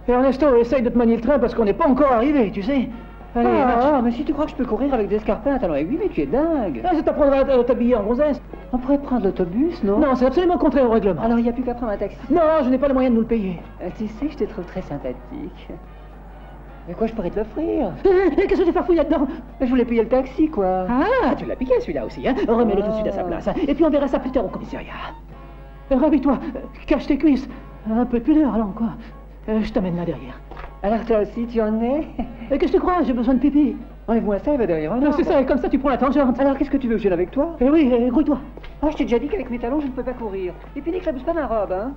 Ernesto, essaye de te manier le train parce qu'on n'est pas encore arrivé, tu sais. Allez, marche. Mais si tu crois que je peux courir avec des escarpins à talons aiguilles, mais tu es dingue. Ça t'apprendra à t'habiller en gonzesse. On pourrait prendre l'autobus, non? Non, c'est absolument contraire au règlement. Alors, il n'y a plus qu'à prendre un taxi. Non, je n'ai pas les moyens de nous le payer. Tu sais, je te trouve très sympathique. Mais quoi, je pourrais te l'offrir? Qu'est-ce que tu farfouilles là-dedans? Je voulais payer le taxi, quoi. Ah, tu l'as piqué celui-là aussi, hein? Remets-le tout de suite à sa place, hein? Et puis on verra ça plus tard au commissariat. Ravis-toi, cache tes cuisses. Un peu de pudeur, allons, quoi. Je t'amène là derrière. Alors toi aussi, tu en es? Qu'est-ce que tu crois? J'ai besoin de pipi. Enlève-moi ça, il va derrière. Non, c'est ça, et comme ça tu prends la tangente. Alors qu'est-ce que tu veux que je vienne avec toi? Eh oui, grouille-toi. Ah, je t'ai déjà dit qu'avec mes talons, je ne peux pas courir. Et puis n'éclabousse pas ma robe, hein?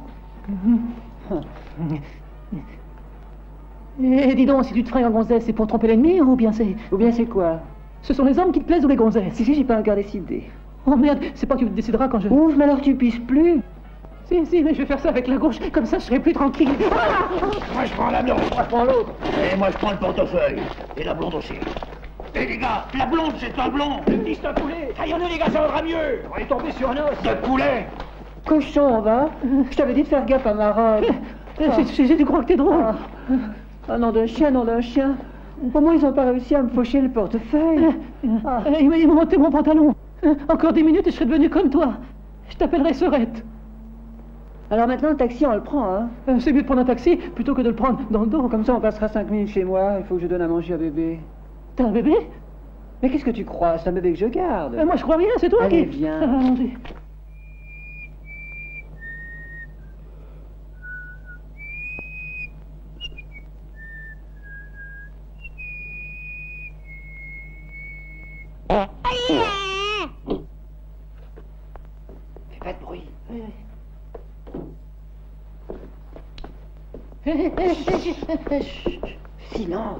Et dis donc, si tu te fringues en gonzesse, c'est pour tromper l'ennemi ou bien c'est... Ou bien c'est quoi? Ce sont les hommes qui te plaisent ou les gonzesses? Si, j'ai pas encore décidé. Oh merde, c'est pas que tu décideras quand je... Ouf, mais alors tu pisses plus? Si, mais je vais faire ça avec la gauche, comme ça je serai plus tranquille. Moi je prends la blonde, moi je prends l'autre. Et moi je prends le portefeuille. Et la blonde aussi. Et les gars, la blonde c'est un blond. Le petit c'est un poulet. Taillons-nous les gars, ça vaudra mieux. On est tombé sur un os. De poulet. Cochon, va. Je t'avais dit de faire gaffe à ma robe. J'ai dû croire que t'es drôle. Ah, nom d'un chien, nom d'un chien. Au moins ils ont pas réussi à me faucher le portefeuille. Il m'a monté mon pantalon. Encore 10 minutes et je serai devenue comme toi. Je t'appellerai Sorette. Alors maintenant, le taxi, on le prend, hein? C'est mieux de prendre un taxi plutôt que de le prendre dans le dos. Comme ça, on passera 5 minutes chez moi. Il faut que je donne à manger à bébé. T'as un bébé? Mais qu'est-ce que tu crois? C'est un bébé que je garde. Moi, je crois rien, c'est toi Allez, qui... viens. Allons-y. Fais pas de bruit.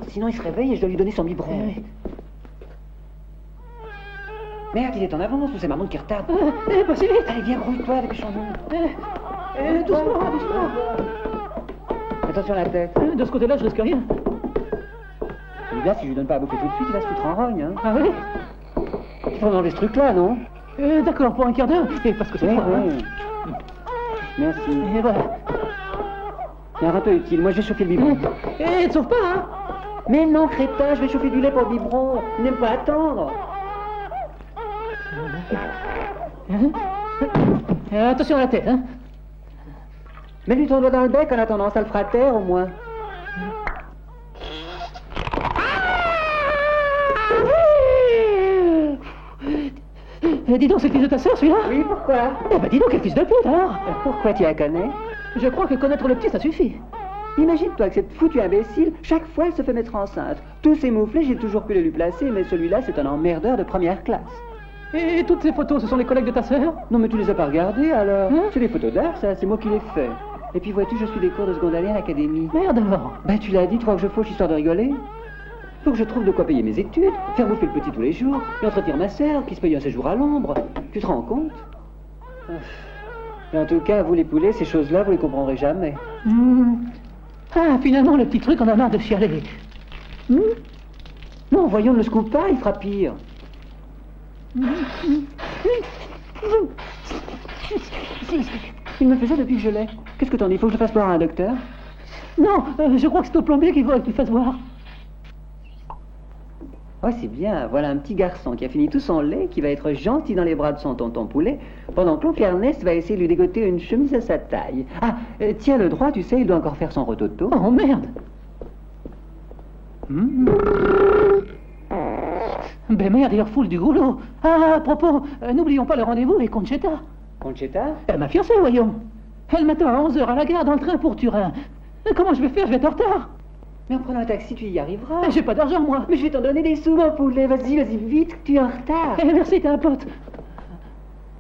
Sinon il se réveille et je dois lui donner son biberon. Merde, il est en avance ou c'est ma montre qui retarde? Pas si vite. Allez, viens, grouille-toi, dépêchons-nous. Doucement. Attention à la tête. De ce côté-là, je risque rien. Celui-là, si je lui donne pas à bouffer tout de suite, il va se foutre en rogne, hein. Ah oui? Il faut enlever ce truc-là, non? D'accord, pour un quart d'heure, et parce que c'est toi, hein. Merci. Et voilà. C'est un peu utile, moi je vais chauffer le biberon. Ne te sauve pas, hein? Mais non, crétin, je vais chauffer du lait pour le biberon. Il n'aime pas attendre. Attention à la tête, hein? Mets-lui ton doigt dans le bec en attendant, ça le fera taire au moins. Dis donc, c'est le fils de ta sœur, celui-là? Oui, pourquoi? Dis donc, quel fils de pute, alors? Pourquoi tu la connais? Je crois que connaître le petit, ça suffit. Imagine-toi que cette foutue imbécile, chaque fois elle se fait mettre enceinte. Tous ces mouflets, j'ai toujours pu les lui placer, mais celui-là, c'est un emmerdeur de première classe. Et toutes ces photos, ce sont les collègues de ta sœur? Non, mais tu les as pas regardées, alors? C'est des photos d'art, ça, c'est moi qui les fais. Et puis vois-tu, je suis des cours de seconde année à l'académie. Merde alors. Ben, tu l'as dit, tu crois que je fauche histoire de rigoler? Faut que je trouve de quoi payer mes études, faire bouffer le petit tous les jours, et entretenir ma sœur, qui se paye un séjour à l'ombre. Tu te rends compte? Et en tout cas, vous les poulets, ces choses-là, vous les comprendrez jamais. Ah, finalement, le petit truc, on a marre de chialer. Non, voyons, ne le scoop pas, il fera pire. Il me fait ça depuis que je l'ai. Qu'est-ce que t'en dis? Faut que je le fasse voir à un docteur? Non, je crois que c'est au plombier qu'il faudrait que tu fasses voir. Oh, c'est bien. Voilà un petit garçon qui a fini tout son lait, qui va être gentil dans les bras de son tonton poulet, pendant que l'oncle Ernest va essayer de lui dégoter une chemise à sa taille. Ah, tiens, le droit, tu sais, il doit encore faire son rototo. Oh, merde. Ben merde, il refoule du goulot. Ah, à propos, n'oublions pas le rendez-vous avec Concetta. Concetta? Ma fiancée, voyons. Elle m'attend à 11h à la gare dans le train pour Turin. Comment je vais faire? Je vais être en retard. Mais en prenant un taxi, tu y arriveras. J'ai pas d'argent, moi. Mais je vais t'en donner des sous, mon poulet. Vas-y, vite, tu es en retard. Merci, t'es un pote.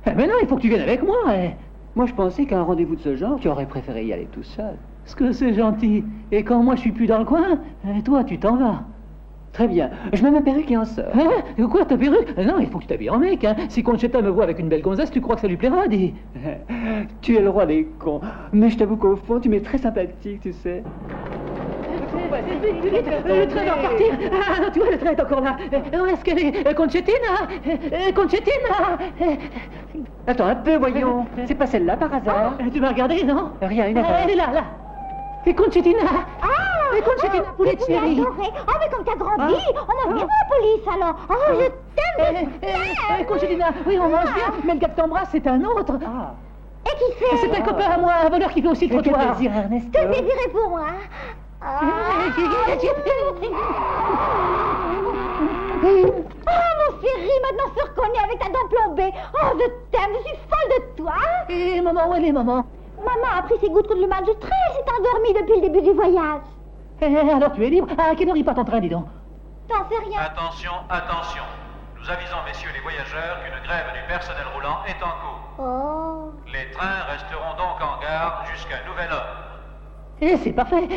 Mais non, il faut que tu viennes avec moi. Moi, je pensais qu'à un rendez-vous de ce genre, tu aurais préféré y aller tout seul. Est-ce que c'est gentil? Et quand moi, je suis plus dans le coin, toi, tu t'en vas. Très bien. Je mets ma perruque et on sort. Quoi, ta perruque? Non, il faut que tu t'habilles en mec, hein. Si Concetta me voit avec une belle gonzesse, tu crois que ça lui plaira, dis. Tu es le roi des cons. Mais je t'avoue qu'au fond, tu m'es très sympathique, tu sais. Le train va repartir. Ah non, tu vois, le train est encore là. Où est-ce qu'elle est? Concettina? Concettina? Attends un peu, voyons. C'est pas celle-là par hasard? Tu m'as regardé, non? Rien, une affaire. Elle est là. Et Concettina? Et Concettina, poulet de chérie. Oh, mais comme t'as grandi, on a bien la police, alors. Oh, je t'aime. Concettina, oui, on mange bien, mais le gars que t'embrasses, c'est un autre. Et qui c'est? C'est un copain à moi, un voleur qui fait aussi le trottoir. Quel plaisir, Ernest. Quel plaisir est pour moi. Mon chéri, maintenant se reconnaît avec ta dent plombée. Oh, je t'aime, je suis folle de toi. Et maman, où elle est, maman? Maman a pris ses gouttes contre le mal de stress et s'est endormie depuis le début du voyage. Alors tu es libre? À quelle heure il part ton train, dis donc? T'en sais rien. Attention, attention. Nous avisons, messieurs les voyageurs, qu'une grève du personnel roulant est en cours. Oh. Les trains resteront donc en gare jusqu'à nouvel ordre. C'est parfait.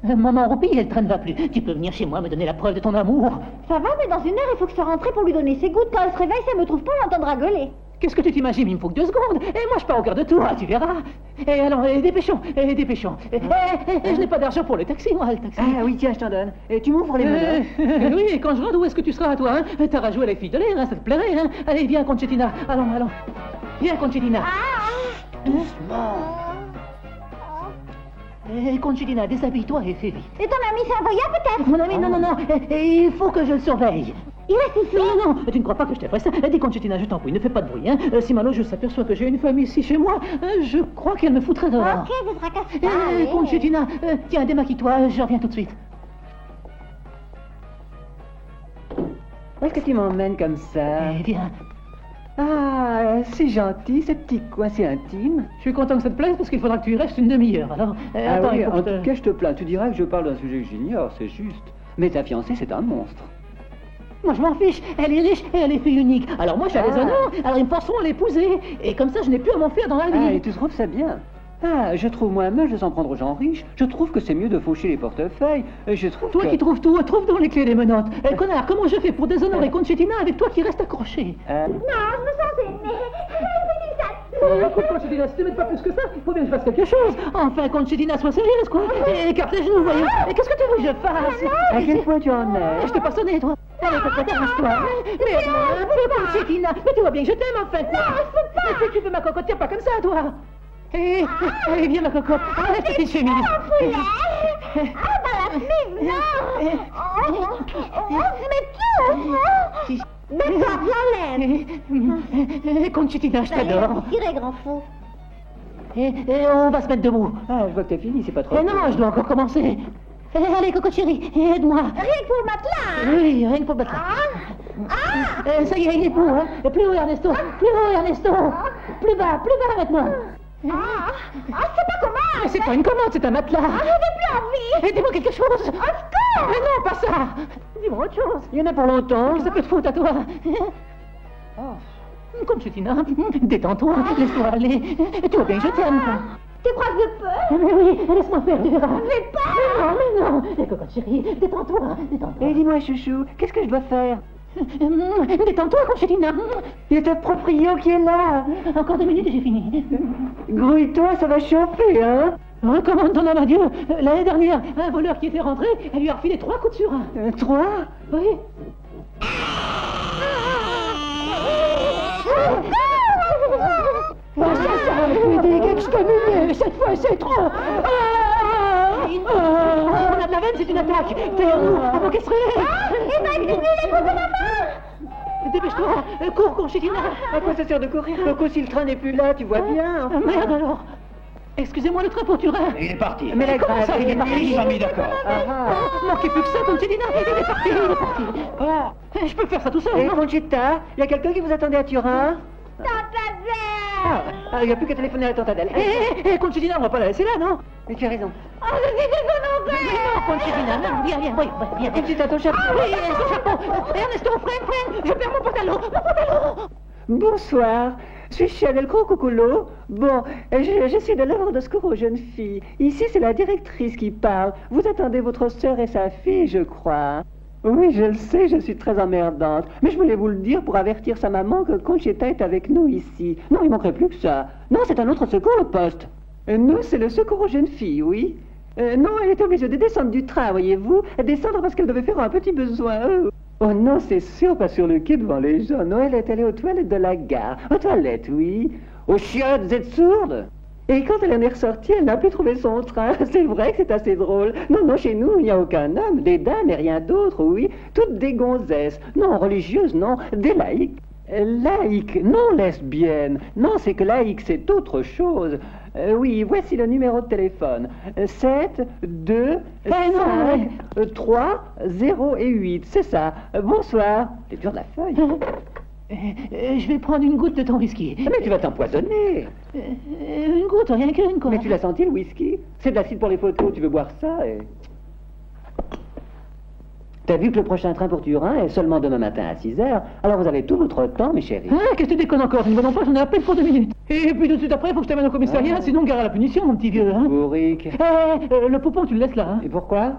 Maman roupie, le train ne va plus. Tu peux venir chez moi me donner la preuve de ton amour. Ça va, mais dans une heure, il faut que je sois rentrée pour lui donner ses gouttes. Quand elle se réveille, si elle me trouve pas, on l'entendra gueuler. Qu'est-ce que tu t'imagines? Il me faut que 2 secondes. Et moi, je pars au cœur de toi, tu verras. Et alors, dépêchons, dépêchons. Je n'ai pas d'argent pour le taxi, moi, le taxi. Ah oui, tiens, je t'en donne. Et tu m'ouvres les menottes. Oui, et quand je rentre, où est-ce que tu seras, toi, hein? T'as rajoué les filles de l'air, hein, ça te plairait, hein? Allez, viens, Concetina. Allons. Viens, Concetina. Doucement. Concetina, déshabille-toi et fais vite. Et ton ami Savoya, peut-être? Mon ami, non. Il faut que je le surveille. Il reste ici. Non, tu ne crois pas que je te ferai ça? Dis, Concetina, je t'en prie, ne fais pas de bruit, hein. Si Malo s'aperçoit que j'ai une femme ici chez moi, je crois qu'elle me foutrait dehors. Ok, je tracasse pas. Concetina, tiens, démaquille-toi, je reviens tout de suite. Où est-ce que tu m'emmènes comme ça? Viens. Ah, c'est gentil, ce petit coin, c'est intime. Je suis content que ça te plaise parce qu'il faudra que tu y restes une demi-heure. Alors, attends, oui, en tout cas, je te plains. Tu diras que je parle d'un sujet que j'ignore, c'est juste. Mais ta fiancée, c'est un monstre. Moi, je m'en fiche. Elle est riche et elle est fille unique. Alors moi, j'ai les honneurs. Alors ils me forceront à l'épouser. Et comme ça, je n'ai plus à m'en faire dans la vie. Ah, et tu trouves ça bien? Ah, je trouve moins moche de s'en prendre aux gens riches. Je trouve que c'est mieux de faucher les portefeuilles. Je trouve Toi que... qui trouves tout, trouve donc les clés des menottes. Connard, comment je fais pour déshonorer Concetina avec toi qui reste accroché? Non, je me sens gênée. Écoute, Concetina, si tu m'aides pas plus que ça, il faut bien que je fasse quelque chose. Enfin, Concetina, sois sérieuse, quoi. Écarte les genoux, voyons. Et qu'est-ce que tu veux que je fasse? À quel point tu en es? Je t'ai pas sonné, toi. Allez, arrange-toi. Mais Concetina, mais tu vois bien que je t'aime, enfin. Non, je peux pas. Si tu veux ma cocotte, tiens pas comme ça, toi. Allez, viens, ma cocotte. Arrête ta petite chemise. Dans la chemise, non. Mais tout. Mets-toi, l'enlève. Concetina, je t'adore. Tirez, grand fou. Et on va se mettre debout. Ah, je vois que t'as fini, c'est pas trop. Non, je dois encore commencer. Allez, cocotte chérie, aide-moi. Rien que pour le matelas. Oui, rien que pour le matelas. Ça y est, il est pour, hein. Plus haut, Ernesto. Plus haut, Ernesto. Plus bas maintenant. C'est pas comment. Mais c'est pas une commande, c'est un matelas. J'ai plus envie. Dis-moi quelque chose. Mais non, pas ça. Dis-moi autre chose. Il y en a pour longtemps. Ça peut te foutre à toi. Concetina, détends-toi, laisse-toi aller. Tu vois bien que je t'aime. Tu crois que je peux? Mais oui, laisse-moi faire, tu verras. J'ai peur. Mais non. Cocotte chérie, détends-toi. Et dis-moi, chouchou, qu'est-ce que je dois faire? Détends-toi, Concetina. Il y a ta proprio qui est là. Encore 2 minutes et j'ai fini. Grouille-toi, ça va chauffer, hein? Recommande ton âme à Dieu. L'année dernière, un voleur qui était rentré, elle lui a refilé 3 coups de surin. 3? Oui. Cette fois, c'est trop. On a de la veine, c'est une attaque. Derrière nous, avant qu'elle se réveille. Il va exprimer les coups de la main. Dépêche-toi, cours, Concetina. À quoi ça sert de courir, Coco, si le train n'est plus là, tu vois bien. Merde alors. Excusez-moi, le train pour Turin. Il est parti. Mais la grève, ça, il est parti. Ils sont mis d'accord. Manquez plus que ça, Concetina. Il est parti. Je peux faire ça tout seul. Et Conchita, il y a quelqu'un qui vous attendait à Turin? Tantadelle. Il n'y a plus qu'à téléphoner à Tantadelle. Concetina, on va pas la laisser là, non? Mais tu as raison. Je suis déconcentrée. Non, Concetina, non, viens. Conchita, ton chapeau. Oui, son chapeau. Ernesto, freine, je perds mon pantalon. Bonsoir, je suis Chanel Crococolo. Bon, je suis de l'œuvre de secours aux jeunes filles. Ici, c'est la directrice qui parle. Vous attendez votre sœur et sa fille, je crois. Oui, je le sais, je suis très emmerdante. Mais je voulais vous le dire pour avertir sa maman que Conchita est avec nous ici. Non, il manquerait plus que ça. Non, c'est un autre secours au poste. Nous, c'est le secours aux jeunes filles, oui. Non, elle était obligée de descendre du train, voyez-vous. Descendre parce qu'elle devait faire un petit besoin. Oh non, c'est sûr, pas sur le quai devant les gens. Non, elle est allée aux toilettes de la gare. Aux toilettes, oui. Aux chiottes, vous êtes sourde? Et quand elle en est ressortie, elle n'a plus trouvé son train. C'est vrai que c'est assez drôle. Non, chez nous, il n'y a aucun homme, des dames et rien d'autre, oui. Toutes des gonzesses. Non, religieuses, non, des laïcs. Laïque, non lesbienne. Non, c'est que laïque, c'est autre chose. Oui, voici le numéro de téléphone. 7, 2, 5, 3, 0 et 8. C'est ça. Bonsoir. T'es dur de la feuille. Je vais prendre une goutte de ton whisky. Mais tu vas t'empoisonner. Une goutte, rien qu'une, quoi. Mais tu l'as senti, le whisky? C'est de l'acide pour les photos, tu veux boire ça et... T'as vu que le prochain train pour Turin est seulement demain matin à 6h, alors vous avez tout votre temps, mes chéris. Ah, qu'est-ce que tu déconnes encore? Je ne vois pas, j'en ai à peine pour 2 minutes. Et puis tout de suite après, faut que je t'amène au commissariat, sinon gare à la punition, mon petit vieux. Hein. Bourrique. Le poupon, tu le laisses là. Hein. Et pourquoi?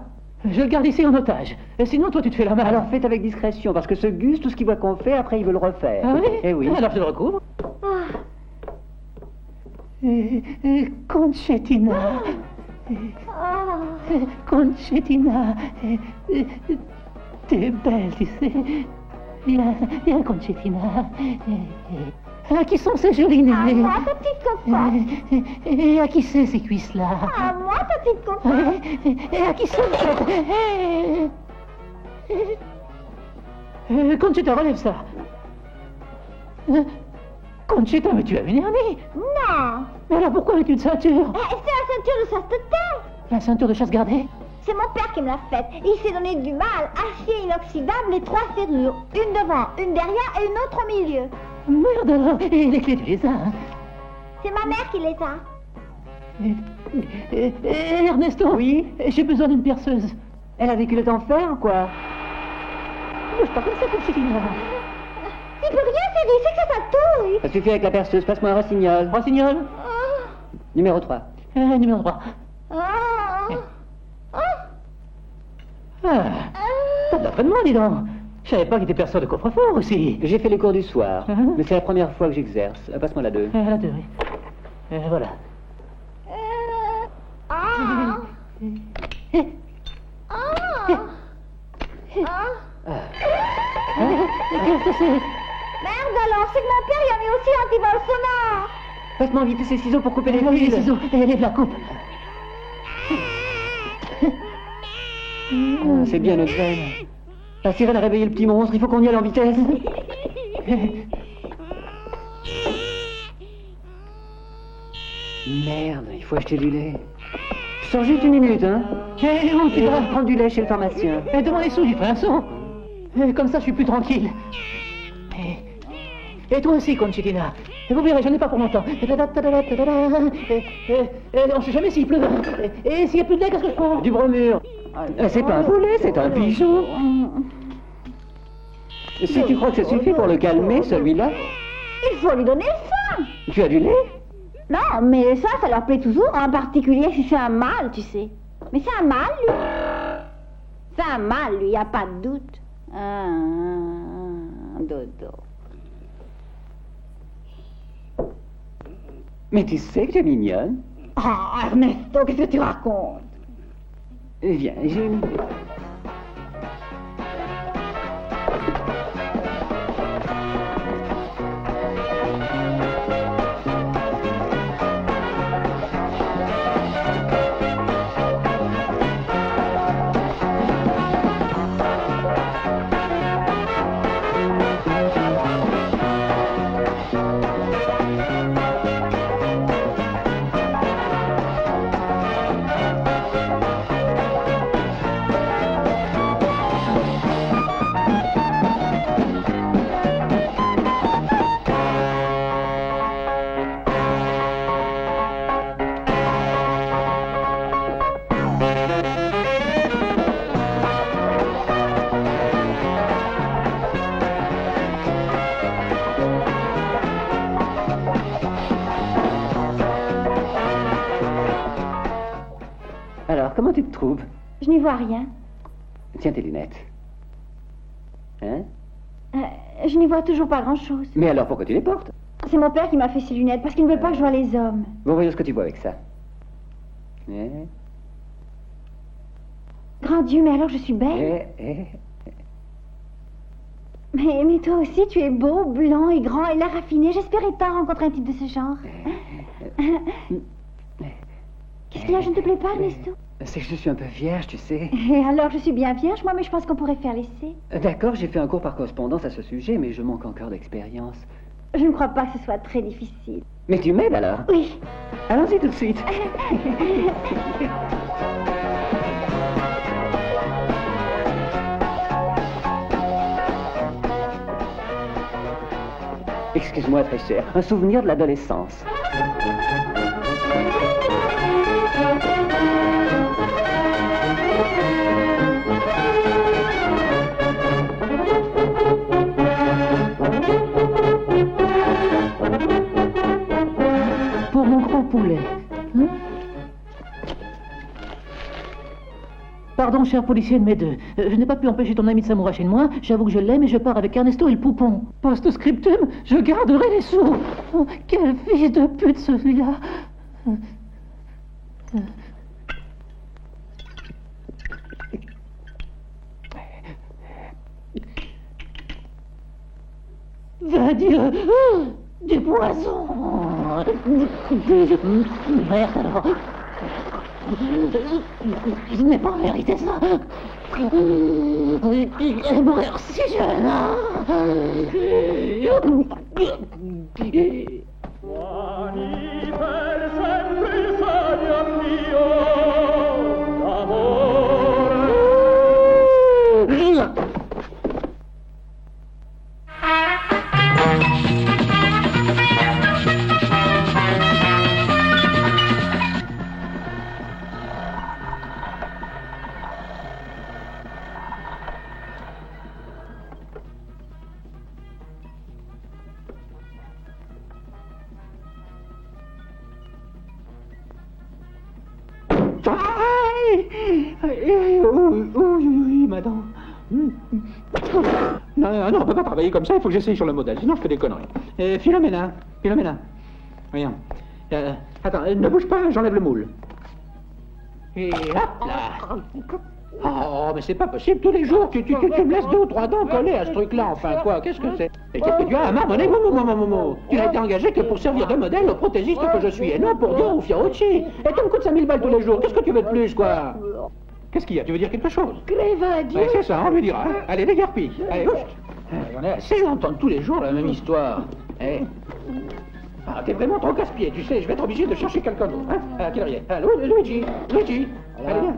Je le garde ici en otage. Et sinon, toi, tu te fais la main. Alors faites avec discrétion, parce que ce Gus, tout ce qu'il voit qu'on fait, après il veut le refaire. Ah oui? Eh oui. Alors je le recouvre. Concetina. Concetina. T'es belle, tu sais. Viens, Concetina. À qui sont ces jolis nez? À moi, ta petite cocotte. Et à qui c'est ces cuisses-là? À moi, ta petite cocotte. Et à qui sont Conchita, relève ça. Conchita, mais tu as une hernie? Non. Mais alors pourquoi as-tu une ceinture? C'est la ceinture de chasteté. La ceinture de chasse gardée? C'est mon père qui me l'a faite. Il s'est donné du mal. Acier inoxydable et 3 serrures. Une devant, une derrière et une autre au milieu. Merde alors. Et les clés, tu les as, hein? C'est ma mère qui les a. Ernesto? Oui? J'ai besoin d'une perceuse. Elle a des culottes en fer, quoi? Bouge pas comme ça, Conchita. Il peut rien, Chérie, c'est que ça touille. Ça suffit avec la perceuse, passe-moi un rossignol. Rossignol? Numéro 3. Numéro 3. T'as de l'entraînement, dis donc. Je savais pas qu'il était perceur de coffre-fort aussi. J'ai fait les cours du soir, mais c'est la première fois que j'exerce. Passe-moi la 2. La 2, oui. Voilà. Qu'est-ce que c'est? Merde alors, c'est que mon père il a mis aussi un antival sonore. Passe-moi vite ces ciseaux pour couper les fils. Les ciseaux, et la coupe. C'est bien notre veine. La sirène a réveillé le petit monstre, il faut qu'on y aille en vitesse. Merde, il faut acheter du lait. Je sors juste 1 minute, hein. Où tu vas? Prendre du lait chez le pharmacien. Demande les sous, j'y ferai un son. Comme ça, je suis plus tranquille. Et toi aussi, Conchitina. Et vous verrez, je n'en ai pas pour longtemps. On ne sait jamais s'il pleut. Et s'il n'y a plus de lait, qu'est-ce que je prends? Du bromure. C'est pas un poulet, c'est un pigeon. Si tu crois que ça suffit pour le calmer, celui-là... Il faut lui donner faim. Tu as du lait? Non, mais ça leur plaît toujours, en particulier si c'est un mâle, tu sais. Mais c'est un mâle, lui. C'est un mâle, lui, y a pas de doute. Dodo. Mais tu sais que tu es mignonne. Oh, Ernesto, qu'est-ce que tu racontes? Viens, j'ai une idée. Alors, comment tu te trouves? Je n'y vois rien. Tiens tes lunettes. Hein? Je n'y vois toujours pas grand-chose. Mais alors, pourquoi tu les portes? C'est mon père qui m'a fait ces lunettes, parce qu'il ne veut pas que je voie les hommes. Bon, voyons ce que tu vois avec ça. Eh? Grand Dieu, mais alors je suis belle. Mais toi aussi, tu es beau, blanc et grand et l'air raffiné. J'espérais tant rencontrer un type de ce genre. Qu'est-ce qu'il y a, je ne te plais pas, Ernesto? C'est que je suis un peu vierge, tu sais. Et alors, je suis bien vierge, moi, mais je pense qu'on pourrait faire l'essai. D'accord, j'ai fait un cours par correspondance à ce sujet, mais je manque encore d'expérience. Je ne crois pas que ce soit très difficile. Mais tu m'aides alors? Oui. Allons-y tout de suite. Excuse-moi, très cher, un souvenir de l'adolescence. Pardon, cher policier de mes deux. Je n'ai pas pu empêcher ton ami de s'amouracher de moi. J'avoue que je l'aime et je pars avec Ernesto et le poupon. Post-scriptum, je garderai les sous. Oh, quel fils de pute celui-là. Va dire du poison. Merde alors. Je n'ai pas mérité ça. Mourir si jeune. Oui, madame. Non, on peut pas travailler comme ça, il faut que j'essaye sur le modèle, sinon je fais des conneries. Philomena. Voyons. Attends, ne bouge pas, j'enlève le moule. Et hop là. Oh, mais c'est pas possible, tous les jours, tu me laisses 2 ou 3 dents collées à ce truc-là, enfin quoi, qu'est-ce que c'est? Et qu'est-ce que tu as à m'abonner? Tu n'as été engagé que pour servir de modèle au prothésiste que je suis, et non pour Dieu ou Fiorucci. Et tu me coûtes 5000 balles tous les jours, qu'est-ce que tu veux de plus, quoi? Qu'est-ce qu'il y a? Tu veux dire quelque chose? Crève, Dieu. C'est ça, on lui dira. Allez, les garpilles. Allez, ouf. On est assez d'entendre tous les jours la même histoire. Ah, t'es vraiment trop casse-pied, tu sais, je vais être obligé de chercher quelqu'un d'autre. Hein? À quelle heure il est? Allô, Luigi. Allez, viens.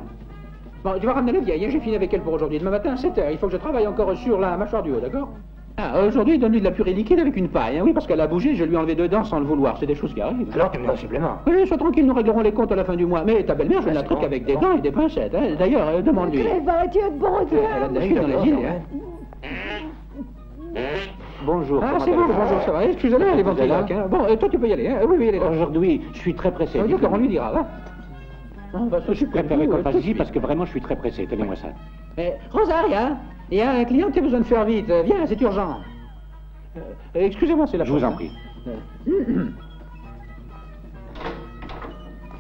Bon, tu vas ramener la vieille, hein, j'ai fini avec elle pour aujourd'hui. Demain matin à 7h, il faut que je travaille encore sur la mâchoire du haut, d'accord? Ah, aujourd'hui, donne-lui de la purée liquide avec une paille, hein, oui, parce qu'elle a bougé, je lui ai enlevé 2 dents sans le vouloir, c'est des choses qui arrivent. Alors tu me donnes un supplément. Oui, sois tranquille, nous réglerons les comptes à la fin du mois. Mais ta belle-mère, je ne la traite qu'avec des dents et des pincettes, hein. D'ailleurs, demande-lui. Crève, Dieu de bon Dieu. Elle a de la vie dans les îles, hein. Bonjour. Ah, c'est bon, bonjour, ça va. Excusez-la, elle est ventriloque, hein. Bon, toi, tu peux y aller, hein. Oui, elle est là. Aujourd'hui, je suis très pressé. D'accord, on lui dira, va. Je préférerais qu'on fasse ici parce que vraiment je suis très pressé, tenez-moi ça. Rosaria, il y a un client qui a besoin de faire vite. Viens, c'est urgent. Excusez-moi, c'est la Je vous en prie.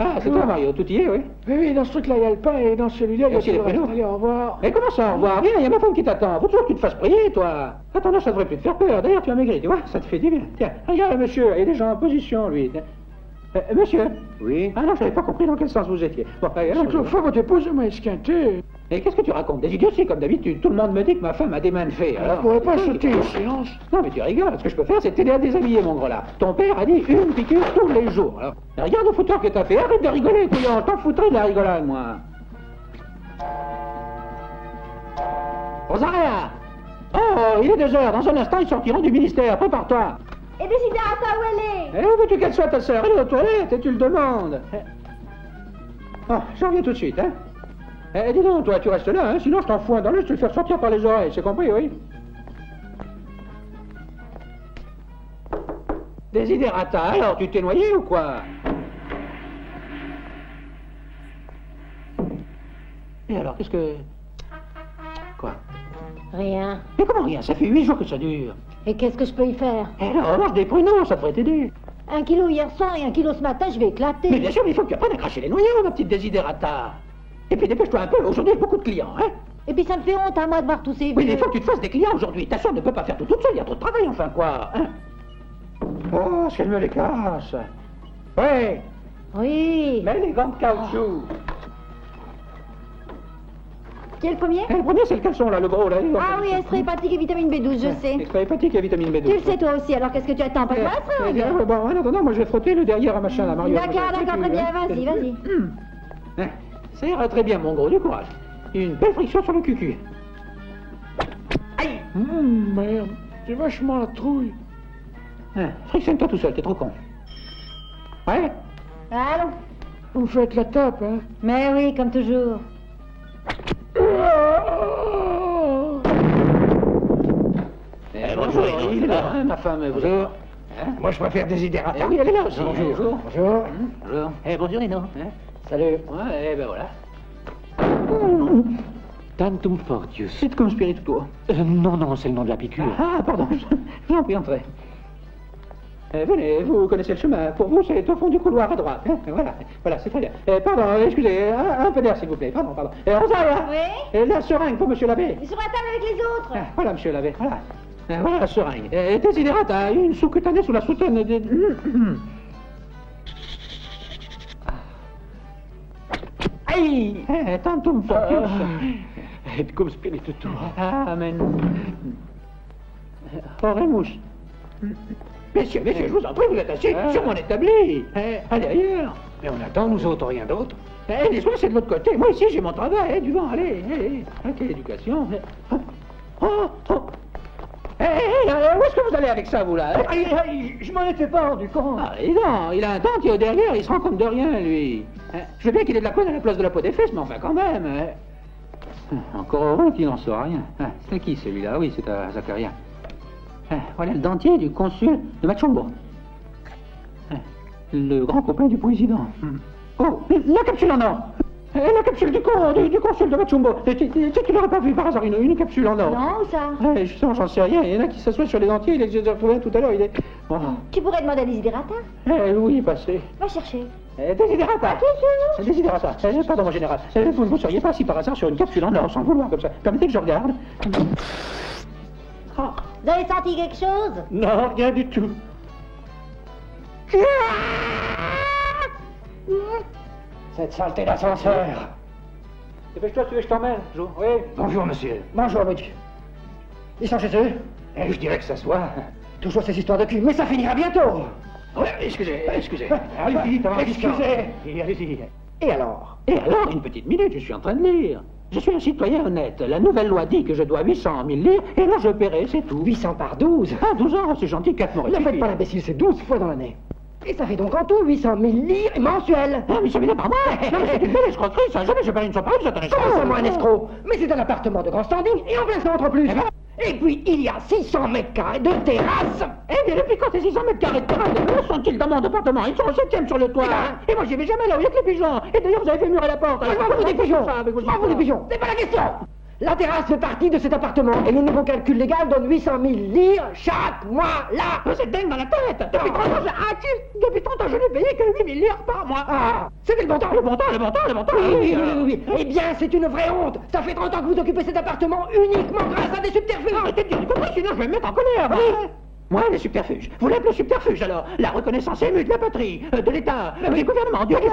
Ah, c'est toi, Mario, tout y est, oui? Oui, dans ce truc-là, il y a le pain et dans celui-là, il y a aussi les prénoms. Allez, au revoir. Mais comment ça, au revoir? Viens, il y a ma femme qui t'attend. Faut toujours que tu te fasses prier, toi. Attends, là, ça devrait plus te faire peur. D'ailleurs, tu as maigri, tu vois, ça te fait du bien. Tiens, regarde, monsieur, il est déjà en position, lui. Monsieur? Oui? Ah non, je n'avais pas compris dans quel sens vous étiez. Bon, L'autre fois, votre épouse m'a esquinté. Et qu'est-ce que tu racontes? Des idioties comme d'habitude. Tout le monde me dit que ma femme a des mains de fée. Alors, Je pourrais pas sauter une séance. Non, mais tu rigoles. Ce que je peux faire, c'est t'aider à déshabiller, mon gros là. Ton père a dit une piqûre tous les jours. Alors, regarde le fouteur que t'as fait. Arrête de rigoler, couillon. T'en foutrais de la rigolade, moi. Rosaria! Oh, il est 2h. Dans un instant, ils sortiront du ministère. Prépare-toi. Et Desiderata, où elle est? Où veux-tu qu'elle soit, ta sœur? Elle est aux toilettes et tu le demandes. Oh, j'en reviens tout de suite, hein. Dis donc, toi, tu restes là, hein, sinon je t'en fous un dans l'œil, je te le fais sortir par les oreilles, c'est compris, oui? Desiderata, alors, tu t'es noyé ou quoi? Et alors, qu'est-ce que... Quoi? Rien. Mais comment rien? Ça fait 8 jours que ça dure. Et qu'est-ce que je peux y faire? Eh alors, mange des pruneaux, ça devrait t'aider. 1 kilo hier soir et 1 kilo ce matin, je vais éclater. Mais bien sûr, mais il faut que tu apprennes à cracher les noyaux, ma petite Desiderata. Et puis dépêche-toi un peu, aujourd'hui il y a beaucoup de clients, hein? Et puis ça me fait honte à moi de voir tous ces vieux. Oui, mais il faut que tu te fasses des clients aujourd'hui. Ta soeur ne peut pas faire tout toute seule, il y a trop de travail, enfin quoi, hein? Oh, ce qu'elle me les casse. Ouais. Oui. Mets les gants de caoutchouc. Qui est le premier? Le premier, c'est le caleçon, là, le gros, là. Ah oui, extrait hépatique et vitamine B12, je sais. Extrait hépatique et vitamine B12. Tu le sais toi aussi, alors qu'est-ce que tu attends? Pas de moi, Bon, non, moi je vais frotter le derrière à machin, là, Mario. D'accord, très bien, vas-y. Ça ira très bien, mon gros, du courage. Une belle friction sur le cucu. Aïe! Merde, c'est vachement la trouille. Frictionne-toi tout seul, t'es trop con. Ouais? Allons. Vous faites la tape, hein? Mais oui, comme toujours. Bonjour, il est là, hein, ma femme. Bonjour. Moi, je préfère Desiderata. Ah oui, elle est là aussi. Bonjour. Bonjour. Bonjour. Bonjour, Nino. Salut. Ouais, ben voilà. Tantum fortius. C'est comme spirituo. Non, c'est le nom de la piqûre. Ah, pardon, j'en prie, entrez. Venez, vous connaissez le chemin. Pour vous, c'est au fond du couloir à droite. Hein, voilà, c'est très bien. Pardon, excusez, un peu d'air, s'il vous plaît. Pardon. Rosalia. Oui. La seringue pour monsieur l'abbé. Ils sont à table avec les autres. Voilà, monsieur l'abbé, voilà. Voilà la seringue. Desiderata, une sous-cutanée sous la soutane de... Aïe! Tantum fortius. Et cum spiritus. Amen. Oremus. Messieurs, je vous en prie, vous êtes assis sur mon établi. Allez ailleurs. Mais on attend, nous autres, rien d'autre. Les autres, c'est de l'autre côté. Moi, ici, j'ai mon travail. Du vent, allez. Quelle éducation. Où est-ce que vous allez avec ça, vous, là? Je m'en étais pas rendu compte. Ah, dis donc, il a un dentier au derrière, il se rend compte de rien, lui. Je veux bien qu'il ait de la colle à la place de la peau des fesses, mais enfin, quand même. Encore heureux qu'il n'en saura rien. C'est à qui, celui-là? Oui, c'est à Zacharia. Voilà le dentier du consul de Machombo. Le grand copain du président. Oh, la capsule en or. La capsule du consul de Machombo. Tu n'aurais pas vu par hasard une capsule en or? Non, où ça? Justement, j'en sais rien. Il y en a qui s'assoient sur les dentiers. Je les ai retrouvés tout à l'heure. Il est... Oh. Tu pourrais demander à Desiderata. Oui, passez. Va chercher. Desiderata. Desiderata. Pardon, mon général. Vous ne seriez pas si par hasard sur une capsule en or, sans vouloir, comme ça. Permettez que je regarde. Oh. Vous avez senti quelque chose? Non, rien du tout. Cette saleté d'ascenseur. Dépêche-toi, tu veux que je t'emmène, Jo? Oui. Bonjour, monsieur. Bonjour, monsieur. Ils sont chez eux? Je dirais que ça soit. Toujours ces histoires de cul, mais ça finira bientôt. Excusez. Allez-y, Excusez. Allez-y. Et alors? Une petite minute, je suis en train de lire. Je suis un citoyen honnête. La nouvelle loi dit que je dois 800 000 lire, et là je paierai, c'est tout. 800 par 12? 12 ans, c'est gentil, 4 mois. Ne faites pas l'imbécile, c'est 12 fois dans l'année. Et ça fait donc en tout 800 000 livres mensuels. Mais ça vient par mois. Non, mais c'est une belle escroquerie, ça. Jamais je parie une somme pareille, vous êtes un escroc. Comment seulement un escroc? Mais c'est un appartement de grand standing, et en plein centre en plus. Et puis, il y a 600 mètres carrés de terrasse. Eh bien, depuis quand ces 600 mètres carrés de terrasse, où sont-ils dans mon appartement? Ils sont au 7e sur le toit. Et moi, j'y vais jamais là où il y a que les pigeons. Et d'ailleurs, vous avez fait murer la porte. Je m'en fous des pigeons. Je m'en fous des pigeons. C'est pas la question. La terrasse fait partie de cet appartement, et le nouveau calcul légal donne 800 000 livres chaque mois, là. C'est dingue dans la tête. Depuis 30 ans, je n'ai payé que 8 000 livres par mois. Ah, c'était le bon temps. Le bon temps. Oui. Eh bien, c'est une vraie honte. Ça fait 30 ans que vous occupez cet appartement uniquement grâce à des subterfuges. Arrêtez de dire des conneries, sinon je vais me mettre en colère. Oui. Moi, les subterfuges. Vous l'appelez subterfuge, alors? La reconnaissance émue de la patrie, de l'État, du gouvernement, du roi.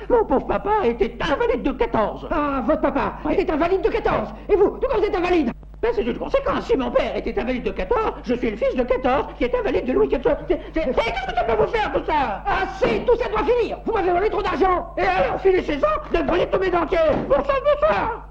Mon pauvre papa était invalide de 14. Ah, votre papa était invalide de 14. Et vous, de quoi vous êtes invalide? Ben, c'est une conséquence. Si mon père était invalide de 14, je suis le fils de 14 qui est invalide de Louis XIV. Qu'est-ce que ça peut vous faire, tout ça? Ah, si, tout ça doit finir. Vous m'avez volé trop d'argent. Et alors, finissez-en de brûler tous mes dentiers. Bonsoir.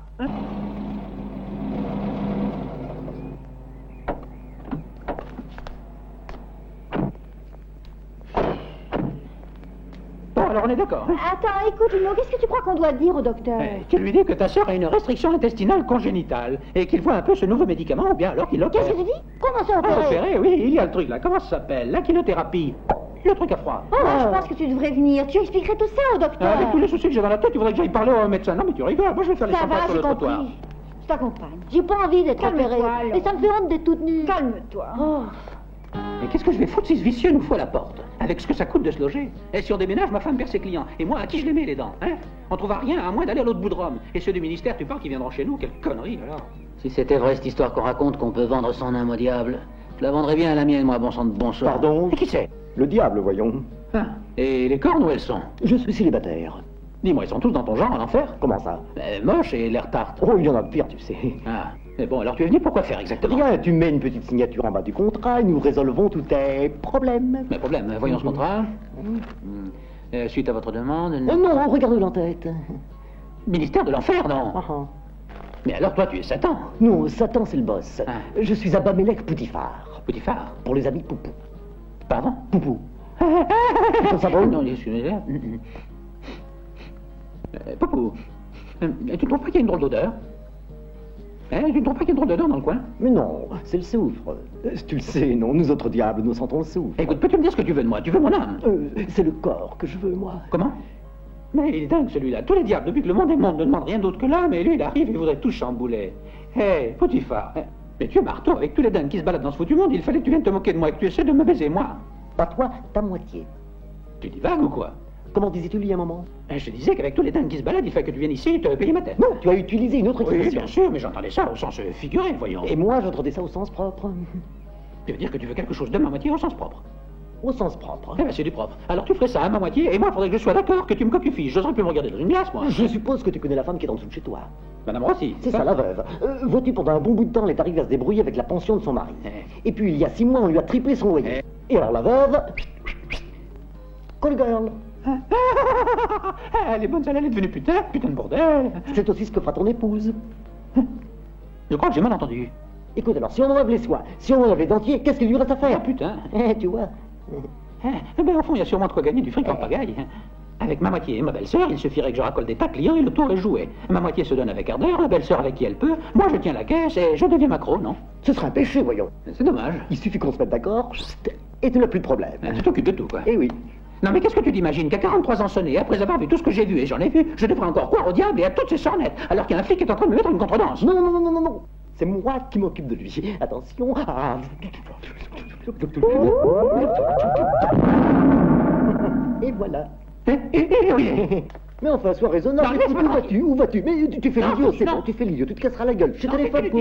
Alors on est d'accord. Attends, écoute, Juno, qu'est-ce que tu crois qu'on doit dire au docteur? Tu lui dis que ta sœur a une restriction intestinale congénitale et qu'il voit un peu ce nouveau médicament ou bien alors qu'il l'opère. Qu'est-ce que tu dis? Comment ça opérer? Opérer, oui, il y a le truc là. Comment ça s'appelle? La chinothérapie. Le truc à froid. Je pense que tu devrais venir. Tu expliquerais tout ça au docteur. Avec tous les soucis que j'ai dans la tête, tu voudrais que j'aille parler au médecin. Non mais tu rigoles, moi je vais faire les 100 pas sur le trottoir. Je t'accompagne. J'ai pas envie d'être opérée. Et ça me fait honte d'être toute nue. Calme-toi. Mais qu'est-ce que je vais foutre si ce vicieux nous fout à la porte? Avec ce que ça coûte de se loger. Et si on déménage, ma femme perd ses clients. Et moi, à qui je les mets les dents, hein? On trouvera rien à moins d'aller à l'autre bout de Rome. Et ceux du ministère, tu penses qu'ils viendront chez nous? Quelle connerie, alors. Si c'était vrai cette histoire qu'on raconte qu'on peut vendre son âme au diable, je la vendrais bien à la mienne, moi, bon sang de bon sort. Pardon? Et qui c'est? Le diable, voyons. Et les cornes, où elles sont? Je suis célibataire. Dis-moi, ils sont tous dans ton genre, en enfer? Comment ça? Moche et l'air tarte. Oh, il y en a pire, tu sais. Ah. Mais bon, alors tu es venu pourquoi faire exactement? Rien, tu mets une petite signature en bas du contrat et nous résolvons tous tes problèmes. Mais problème, voyons ce contrat. Suite à votre demande... non, regarde l'entête. Ministère de l'enfer, non? Mais alors toi, tu es Satan? Non, Satan, c'est le boss. Je suis Abamelech Poutifar. Poutifar? Pour les amis de Poupou. Pardon? Poupou. Ça va? Non, je suis... Poupou, tu ne trouves pas qu'il y a une drôle d'odeur? Tu ne trouves pas qu'il y a une drôle d'odeur dans le coin? Mais non, c'est le soufre. Tu le sais, non, nous autres diables, nous sentons le soufre. Écoute, peux-tu me dire ce que tu veux de moi? Tu veux mon âme? C'est le corps que je veux, moi. Comment? Mais il est dingue celui-là. Tous les diables, depuis que le monde est monde, ne demandent rien d'autre que l'âme, et lui, il arrive et il voudrait tout chambouler. Hé, Potiphar, mais tu es marteau, avec tous les dingues qui se baladent dans ce foutu monde, il fallait que tu viennes te moquer de moi et que tu essaies de me baiser, moi. Pas toi, ta moitié. Tu divagues ou quoi? Comment disais-tu il y a un moment? Je disais qu'avec tous les dingues qui se baladent, il fallait que tu viennes ici et te payer ma tête. Non, tu as utilisé une autre expression. Oui, bien sûr, mais j'entendais ça au sens figuré, voyons. Et moi, j'entendais ça au sens propre. Tu veux dire que tu veux quelque chose de ma moitié au sens propre? Au sens propre. Eh ben, c'est du propre. Alors tu ferais ça à ma moitié, et moi, il faudrait que je sois d'accord que tu me copies. J'oserais plus me regarder dans une glace, moi. Je suppose que tu connais la femme qui est en dessous de chez toi. Madame Rossi. C'est ça, la veuve. Vois-tu, pendant un bon bout de temps, elle est arrivée à se débrouiller avec la pension de son mari. Et puis, il y a 6 mois, on lui a triplé son loyer. Et alors, la veuve... Call girl. Elle est bonne, elle est devenue putain de bordel. C'est aussi ce que fera ton épouse. Je crois que j'ai mal entendu. Écoute, alors, si on enlève les soies, si on enlève les dentiers, qu'est-ce qu'il lui reste à faire? Ah, putain. Tu vois. Ben, au fond, il y a sûrement de quoi gagner du fric en pagaille. Avec ma moitié et ma belle-sœur, il suffirait que je racole des tas clients et le tour est joué. Ma moitié se donne avec ardeur, la belle-sœur avec qui elle peut. Moi, je tiens la caisse et je deviens macro, non? Ce serait un péché, voyons. C'est dommage. Il suffit qu'on se mette d'accord et tu n'as plus de problème. Tu t'occupes de tout, quoi. Eh oui. Non, mais qu'est-ce que tu t'imagines qu'à 43 ans sonnés, après avoir vu tout ce que j'ai vu et j'en ai vu, je devrais encore croire au diable et à toutes ces sornettes, alors qu'un flic est en train de me mettre une contredanse? Non, non, non, non, non, non. C'est moi qui m'occupe de lui. Attention. Et voilà. Oui. Mais enfin, sois raisonnable. Où vas-tu? Mais tu fais l'idiot, c'est bon, tu fais l'idiot, tu te casseras la gueule. Je téléphone pour...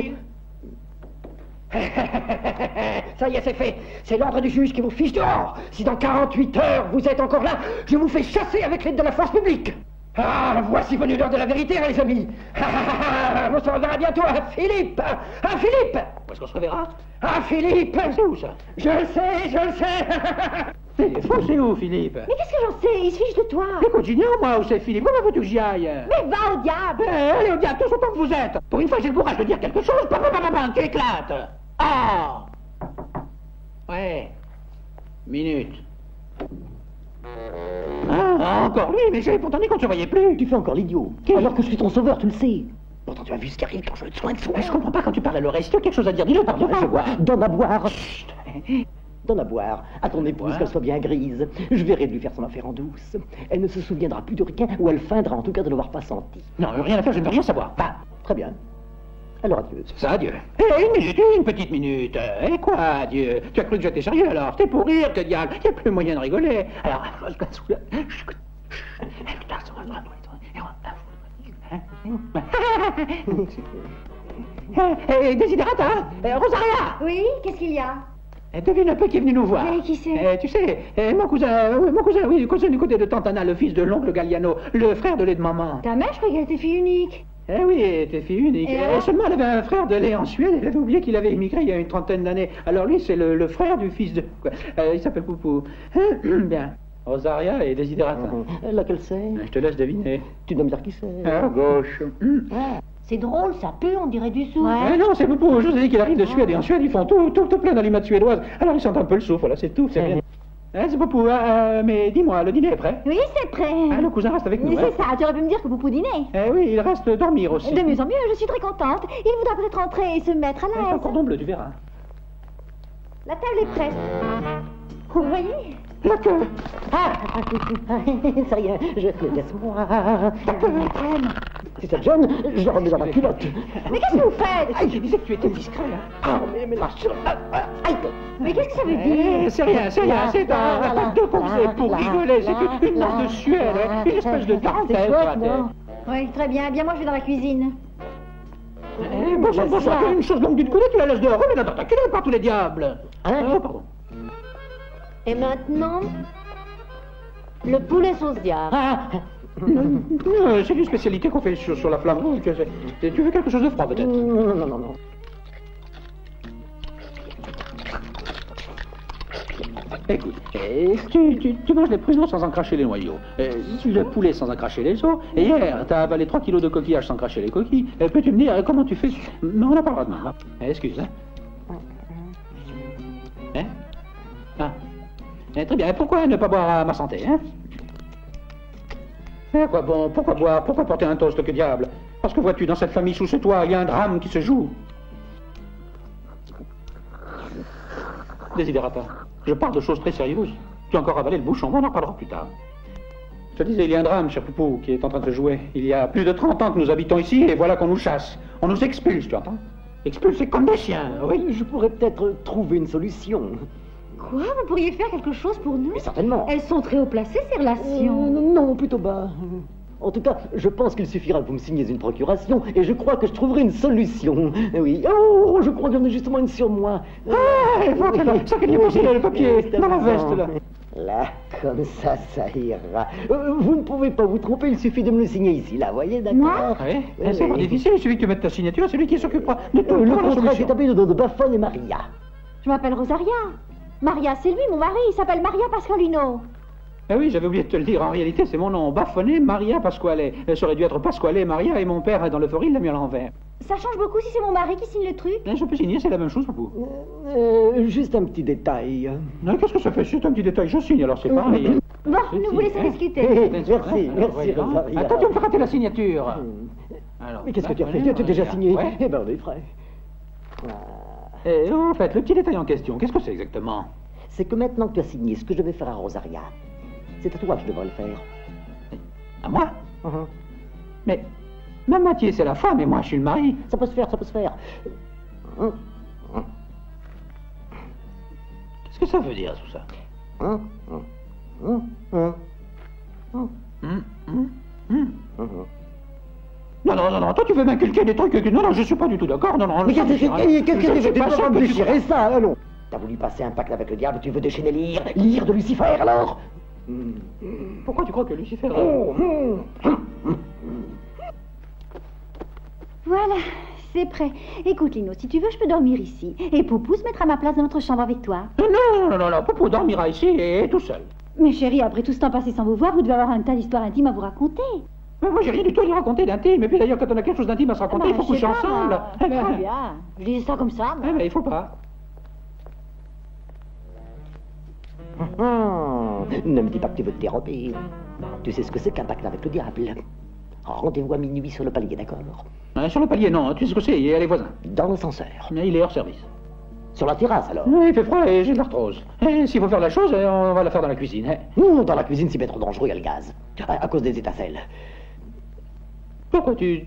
Ça y est, c'est fait. C'est l'ordre du juge qui vous fiche dehors. Si dans 48 heures vous êtes encore là, je vous fais chasser avec l'aide de la force publique. Ah, voici venu l'heure de la vérité, les amis. On se reverra bientôt à Philippe. À Philippe. Où est-ce qu'on se reverra? À Philippe. C'est où ça? Je le sais, je le sais. C'est où, Philippe? Mais qu'est-ce que j'en sais? Il se fiche de toi. Écoute, j'ignore, moi, où c'est Philippe. Comment veux-tu que j'y aille? Mais va au diable. Allez au diable, tous autant que vous êtes. Pour une fois, j'ai le courage de dire quelque chose. Tu éclates. Ah! Ouais. Minute. Ah, encore lui, mais j'avais pourtant dit qu'on ne se voyait plus. Tu fais encore l'idiot. Alors que je suis ton sauveur, tu le sais. Pourtant, tu as vu ce qui arrive quand je veux te soigner de soin. Je comprends pas quand tu parles à l'oreille. Si tu as quelque chose à dire, dis-le par je vois. Donne à boire. Chut. Donne à boire à ton épouse, qu'elle soit bien grise. Je verrai de lui faire son affaire en douce. Elle ne se souviendra plus de rien, ou elle feindra en tout cas de ne l'avoir pas senti. Non, rien à faire, je ne veux rien savoir. Va. Très bien. Alors adieu. C'est ça, adieu. Une petite minute. Et quoi, adieu? Tu as cru que j'étais sérieux alors? C'était pour rire, que diable. Il n'y a plus moyen de rigoler. Alors, Desiderata, Rosaria. Oui, qu'est-ce qu'il y a? Devine un peu qui est venu nous voir. Oui, qui c'est? Tu sais, mon cousin, oui, le cousin du côté de Tantana, le fils de l'oncle Galliano, le frère de lait de maman. Ta mère, je croyais qu'elle était fille unique. Eh oui, elle était fille unique. Seulement, elle avait un frère de lait en Suède, elle avait oublié qu'il avait immigré il y a une trentaine d'années. Alors lui, c'est le frère du fils de... Quoi, il s'appelle Poupou. Bien. Rosaria et Desiderata. Laquelle c'est? Je te laisse deviner. Tu dois me dire qui c'est. À gauche. C'est drôle, ça pue, on dirait du souffle. Non, c'est Poupou. Je vous ai dit qu'il arrive de Suède, et en Suède, ils font tout plein d'alimates suédoises. Alors ils sentent un peu le souffle, voilà, c'est tout, c'est rien. C'est Poupou, mais dis-moi, le dîner est prêt? Oui, c'est prêt. Le cousin reste avec nous. C'est ça, tu aurais pu me dire que Poupou dînait. Oui, il reste dormir aussi. De mieux en mieux, je suis très contente. Il voudra peut-être entrer et se mettre à l'aise. Un cordon bleu, tu verras. La table est prête. Vous voyez? La queue. C'est rien, laisse-moi. Si ça te gêne, je la remets dans la culotte. Mais qu'est-ce que vous faites? Je disais que tu étais discret, hein. Mais marche. Mais qu'est-ce que ça veut dire? C'est rien, c'est un pack de conseils pour rigoler. C'est une marque de Suède, une espèce de tarentelle. Oui, très bien. Bien, moi, je vais dans la cuisine. Bonsoir, une chose longue d'une coulée, tu la laisses dehors. Remets-la dans ta culotte par tous les diables. Pardon. Et maintenant, le poulet sauce diable. C'est une spécialité qu'on fait sur la flamme rouge. Tu veux quelque chose de froid, peut-être? Non. Écoute, tu manges les pruneaux sans en cracher les noyaux, le poulet sans en cracher les os, et hier, t'as avalé 3 kilos de coquillages sans cracher les coquilles. Peux-tu me dire comment tu fais? Mais on en parlera demain. Excuse, très bien, pourquoi ne pas boire à ma santé, hein? Quoi bon, pourquoi boire? Pourquoi porter un toast, que diable? Parce que vois-tu, dans cette famille sous ce toit, il y a un drame qui se joue. Desiderata, je parle de choses très sérieuses. Tu as encore avalé le bouchon, on en reparlera plus tard. Je te disais, il y a un drame, cher Poupou, qui est en train de se jouer. Il y a plus de 30 ans que nous habitons ici, et voilà qu'on nous chasse. On nous expulse, tu entends? Expulsés comme des chiens, oui. Je pourrais peut-être trouver une solution. Quoi? Vous pourriez faire quelque chose pour nous? Mais certainement. Elles sont très haut placées, ces relations. Non, plutôt bas. En tout cas, je pense qu'il suffira que vous me signiez une procuration et je crois que je trouverai une solution. Oui. Oh, je crois qu'il y en a justement une sur moi. Ah, il faut que ça qu'il y ait aussi le papier dans la veste, là. Là, comme ça ira. Vous ne pouvez pas vous tromper, il suffit de me le signer ici, là, voyez, d'accord? Oui, c'est pas difficile, il suffit que tu mettes ta signature, c'est lui qui s'occupera de tout. Le contrat est établi de Baffon et Maria. Je m'appelle Rosaria. Maria, c'est lui, mon mari, il s'appelle Maria Pasqualino. Ah oui, j'avais oublié de te le dire, en réalité, c'est mon nom, Baffonet Maria Pasquale. Ça aurait dû être Pasquale Maria, et mon père, dans l'euphorie, il l'a mis à l'envers. Ça change beaucoup si c'est mon mari qui signe le truc? Je peux signer, c'est la même chose, Poupou. Juste un petit détail. Qu'est-ce que ça fait? C'est un petit détail, je signe, alors c'est pareil. Bon, nous vous laissons discuter. Merci, Rosaria. Attends, tu me feras la signature. Alors, mais qu'est-ce que tu as fait? Tu as déjà signé? Eh ben, on est prêts. En fait, le petit détail en question, qu'est-ce que c'est exactement? C'est que maintenant que tu as signé ce que je vais faire à Rosaria, c'est à toi que je devrais le faire. À moi? Mais ma moitié, c'est la femme, et moi, je suis le mari. Ça peut se faire, ça peut se faire. Qu'est-ce que ça veut dire, tout ça? Non, toi tu veux m'inculquer des trucs que... Non, je suis pas du tout d'accord, non. Mais qu'est-ce que tu vas me déchirer ça, allons. T'as voulu passer un pacte avec le diable, tu veux déchaîner l'ire de Lucifer, alors? Pourquoi tu crois que Lucifer... Voilà, c'est prêt. Écoute, Lino, si tu veux, je peux dormir ici. Et Poupou se mettra à ma place dans notre chambre avec toi. Non, Poupou dormira ici et tout seul. Mais chérie, après tout ce temps passé sans vous voir, vous devez avoir un tas d'histoires intimes à vous raconter. Mais moi, j'ai rien du tout à lui raconter d'intime. Et puis d'ailleurs, quand on a quelque chose d'intime à se raconter, il faut coucher ensemble. Très bien. Je disais ça comme ça. Mais il faut pas. Ne me dis pas que tu veux te dérober. Tu sais ce que c'est qu'un pacte avec le diable. Rendez-vous à minuit sur le palier, d'accord? Sur le palier, non. Tu sais ce que c'est? Il y a les voisins. Dans l'ascenseur. Mais il est hors service. Sur la terrasse, alors? Il fait froid et j'ai de l'arthrose. S'il faut faire la chose, on va la faire dans la cuisine. Non, dans la cuisine, c'est bien trop dangereux, il y a le gaz. À cause des étincelles. Pourquoi tu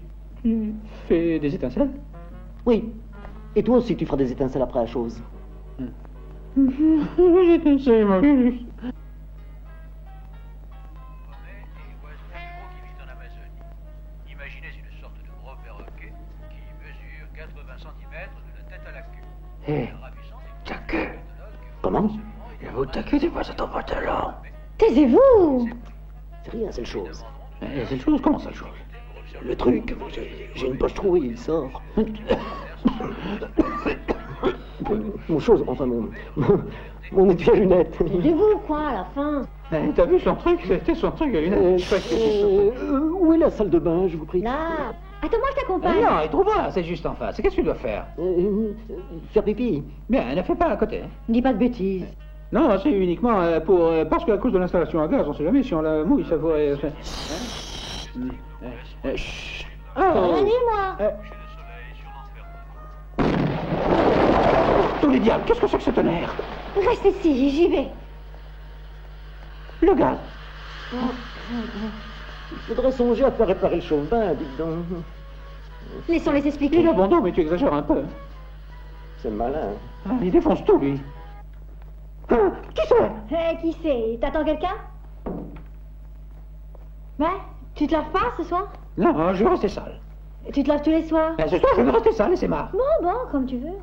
fais des étincelles? Oui. Et toi aussi, tu feras des étincelles après la chose. J'étincelle, ma vie. Imaginez une sorte de gros perroquet qui mesure 80 cm de la tête à la queue. Ta queue. Comment? J'avoue, ta queue dépasse ton pantalon. Taisez-vous! C'est rien, c'est le chose. C'est le chose? Comment ça, le chose? Le truc, j'ai une poche trouée, il sort. Mon chose, enfin mon étui à lunettes. Taisez-vous, quoi, à la fin? T'as vu son truc? C'était son truc à lunettes. Où est la salle de bain, je vous prie? Là. Attends-moi, je t'accompagne. Non, il trouvera, c'est juste en face. Qu'est-ce que tu dois faire? Faire pipi. Bien, ne fais pas à côté. Dis pas de bêtises. Non, c'est uniquement parce qu'à cause de l'installation à gaz, on sait jamais si on la mouille, ça pourrait... Chut. Rien dit, moi. Tous les diables, qu'est-ce que c'est que ce tonnerre? Reste ici, j'y vais. Le gaz. Il faudrait songer à faire réparer le chauffe-bain, dites donc. Laissons-les expliquer. Il est abondant, mais tu exagères un peu. C'est malin. Il défonce tout, lui. Qui c'est? Qui c'est? T'attends quelqu'un? Ouais? Tu te laves pas ce soir? Non, je vais rester sale. Tu te laves tous les soirs? Ce soir, je vais rester sale et c'est marre. Bon, comme tu veux.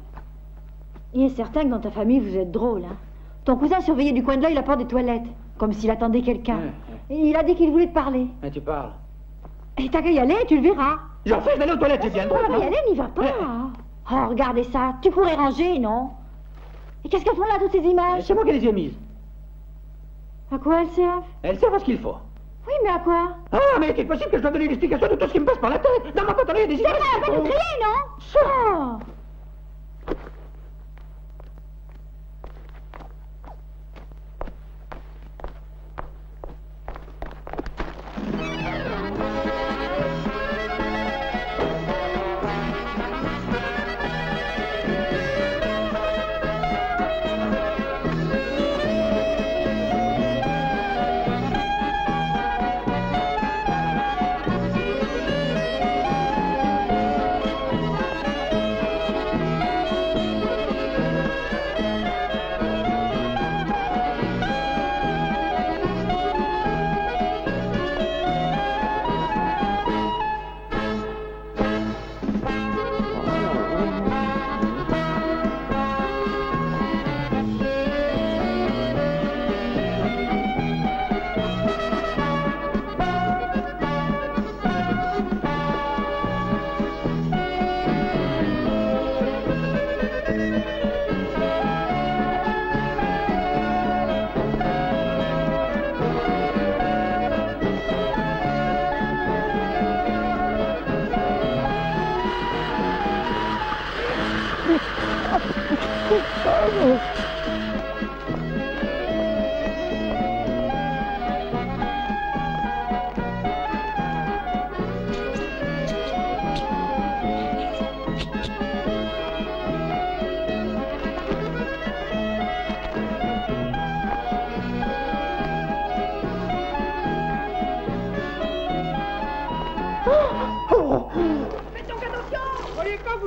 Il est certain que dans ta famille, vous êtes drôle, hein? Ton cousin surveillait du coin de l'œil la porte des toilettes, comme s'il attendait quelqu'un. Et il a dit qu'il voulait te parler. Mais tu parles. Et t'as qu'à y aller, tu le verras. J'en fais, je vais aller aux toilettes, j'ai bien le droit, non? Y aller, n'y va pas. Oh, regardez ça. Tu pourrais ranger, non? Et qu'est-ce qu'elles font là, toutes ces images? C'est moi qui les ai mises. À quoi elles servent? Elles servent à ce qu'il faut. Oui, mais à quoi? Ah, mais est-il possible que je dois donner l'explication de tout ce qui me passe par la tête? Dans ma pantalon, il y a des images. Ça va pas nous crier, non? Ça.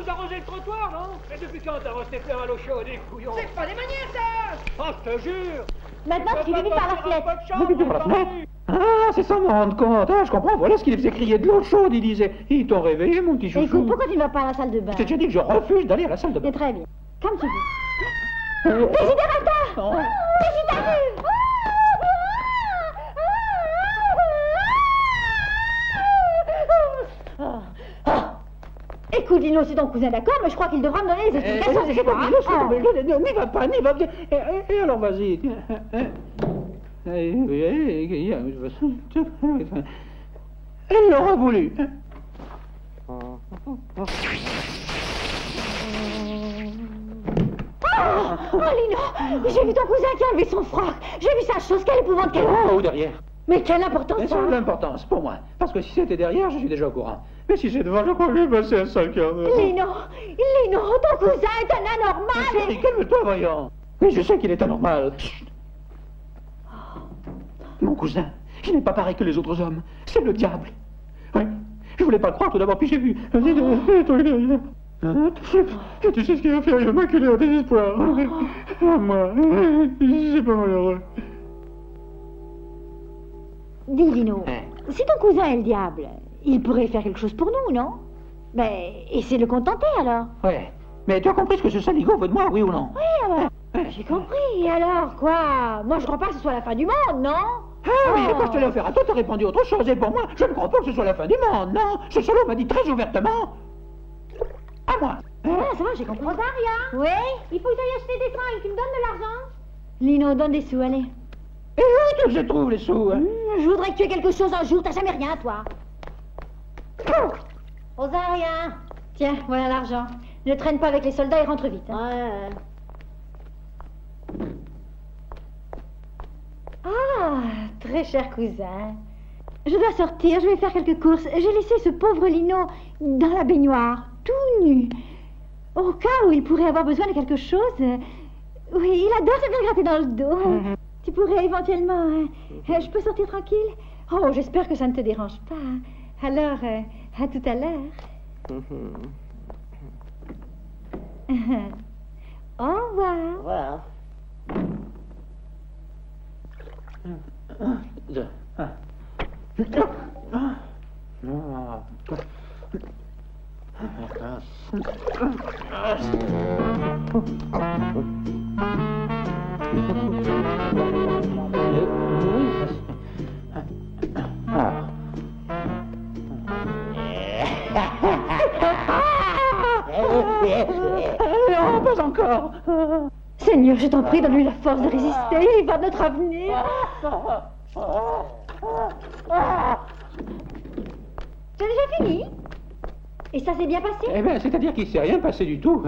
vous arrosez le trottoir, non? Mais depuis quand t'arroses tes fleurs à l'eau chaude, les couillons? C'est pas des manières, ça! Oh, je te jure! Maintenant, tu lui par la fenêtre. Vous vivez par la fenêtre? Ah, c'est ça, me rendre compte. Ah, je comprends. Voilà ce qu'il faisait crier de l'eau chaude, il disait. Ils t'ont réveillé, mon petit chouchou. Écoute, pourquoi tu ne vas pas à la salle de bain? Je t'ai déjà dit que je refuse d'aller à la salle de bain. C'est très bien. Comme tu veux. Désidérata! Désidérata! Écoute, Lino, c'est ton cousin, d'accord, mais je crois qu'il devra me donner les explications. N'y va pas, n'y va pas. Et alors, vas-y. Elle l'aura voulu. Oh, Lino, j'ai vu ton cousin qui a enlevé son froc. J'ai vu sa chose, quelle épouvante qu'elle a. Ou derrière. Mais quelle importance ça a? L'importance, pour moi. Parce que si c'était derrière, je suis déjà au courant. Mais si c'est devant, je crois que je vais passer à 5 heures. Lino, ton cousin est un anormal. Chérie, calme-toi, voyons. Mais je sais qu'il est anormal. Chut. Mon cousin, il n'est pas pareil que les autres hommes. C'est le diable. Oui. Je voulais pas le croire tout d'abord, puis j'ai vu. Tu sais ce qu'il va faire, il va m'acculer au désespoir. Moi, c'est pas malheureux. Dis, Lino, si ton cousin est le diable, il pourrait faire quelque chose pour nous, non? Ben, essaie de le contenter, alors. Ouais. Mais tu as compris ce que ce saligo veut de moi, oui ou non? Oui, alors. J'ai compris, et alors, quoi? Moi, je crois pas que ce soit la fin du monde, non? Ah oui, quand je te l'ai offert à toi, t'as répondu autre chose, et pour moi, je ne crois pas que ce soit la fin du monde, non? Ce salaud m'a dit très ouvertement. À moi. Ah, ça va, j'ai compris. Rosaria? Oui? Il faut que j'aille acheter des fringues, tu me donnes de l'argent? Lino, donne des sous, allez. Et où que je trouve les sous, hein? Je voudrais que tu aies quelque chose un jour, t'as jamais rien, toi. Rosaria! Tiens, voilà l'argent. Ne traîne pas avec les soldats et rentre vite. Hein. Ouais. Ah, très cher cousin. Je dois sortir, je vais faire quelques courses. J'ai laissé ce pauvre Lino dans la baignoire, tout nu. Au cas où il pourrait avoir besoin de quelque chose. Oui, il adore se faire gratter dans le dos. Tu pourrais éventuellement... je peux sortir tranquille? Oh, j'espère que ça ne te dérange pas. Alors, à tout à l'heure. Au revoir. Au revoir. Non, pas encore. Seigneur, je t'en prie, donne-lui la force de résister. Il va de notre avenir. C'est déjà fini? Et ça s'est bien passé? Eh bien, c'est-à-dire qu'il ne s'est rien passé du tout.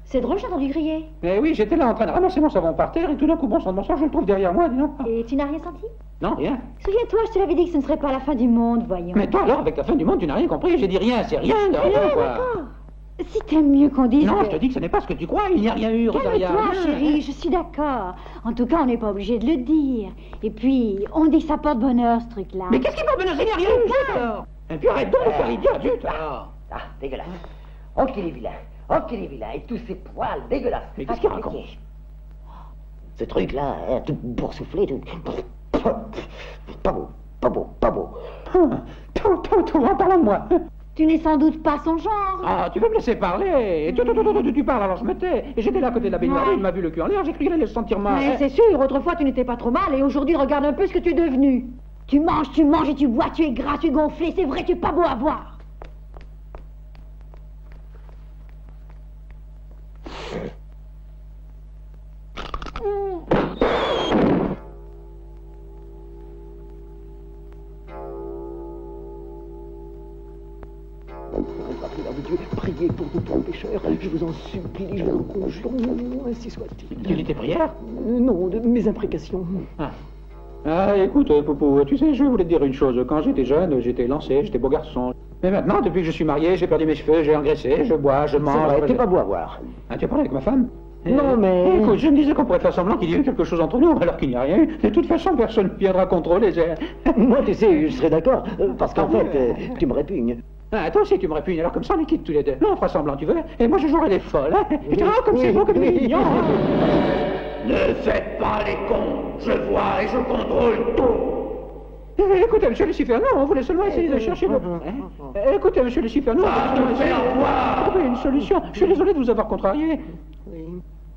C'est drôle, j'ai entendu crier. Mais oui, j'étais là en train de ramasser mon savon par terre et tout d'un coup, bon sang de mon sang, je le trouve derrière moi, dis donc. Et tu n'as rien senti? Non, rien. Souviens-toi, je te l'avais dit que ce ne serait pas la fin du monde, voyons. Mais toi alors, avec la fin du monde, tu n'as rien compris. J'ai dit rien, c'est rien, de rien, quoi. D'accord. Si t'aimes mieux qu'on dise... Non, je te dis que ce n'est pas ce que tu crois, il n'y a rien eu, Rosaria. Calme-toi, chérie, je suis d'accord. En tout cas, on n'est pas obligé de le dire. Et puis, on dit que ça porte bonheur, ce truc-là. Mais qu'est-ce qui porte bonheur? Il n'y a rien eu, alors. Et puis arrête donc de faire l'idiot, zut, alors. Ah, dégueulasse. Oh, qu'il est vilain. Oh, qu'il est vilain. Et tous ces poils dégueulasses. Mais qu'est-ce qu'il raconte? Ce truc-là, hein, tout boursouflé, tout... Pas beau, pas beau, pas beau. Tout, en parlant de moi. Tu n'es sans doute pas son genre. Ah, tu veux me laisser parler? Tu parles, alors je me tais. Et j'étais là à côté de la baignoire, il m'a vu le cul en l'air, j'ai cru qu'il allait se sentir mal. Mais c'est sûr, autrefois tu n'étais pas trop mal, et aujourd'hui regarde un peu ce que tu es devenu. Tu manges et tu bois, tu es gras, tu es gonflé, c'est vrai, tu es pas beau à voir. Priez pour nous trois pécheurs, je vous en supplie, je vous en conjure, ainsi soit-il. Tu lis tes prières? Non, de mes imprécations. Ah, écoute, Poupou, tu sais, je voulais te dire une chose. Quand j'étais jeune, j'étais lancé, j'étais beau garçon. Mais maintenant, depuis que je suis marié, j'ai perdu mes cheveux, j'ai engraissé, je bois, je mange... C'est vrai, t'es pas beau à voir. Ah, tu as parlé avec ma femme? Non, mais... Écoute, je me disais qu'on pourrait faire semblant qu'il y ait eu quelque chose entre nous, alors qu'il n'y a rien eu. De toute façon, personne ne viendra contrôler. Moi, tu sais, je serais d'accord, parce qu'en fait, tu me répugnes. Ah, toi aussi, tu me répugnes, alors comme ça, on est quitte tous les deux. Non, on fera semblant, tu veux? Et moi, je jouerai les folles, hein? Putain, comme c'est beau, comme il est mignon! Ne faites pas les cons. Je vois et je contrôle tout. Écoutez, monsieur Lucifer, non, on voulait seulement essayer de chercher le... Écoutez, monsieur Lucifer, non, on voulait essayer de trouver une solution. Je suis désolé de vous avoir contrarié.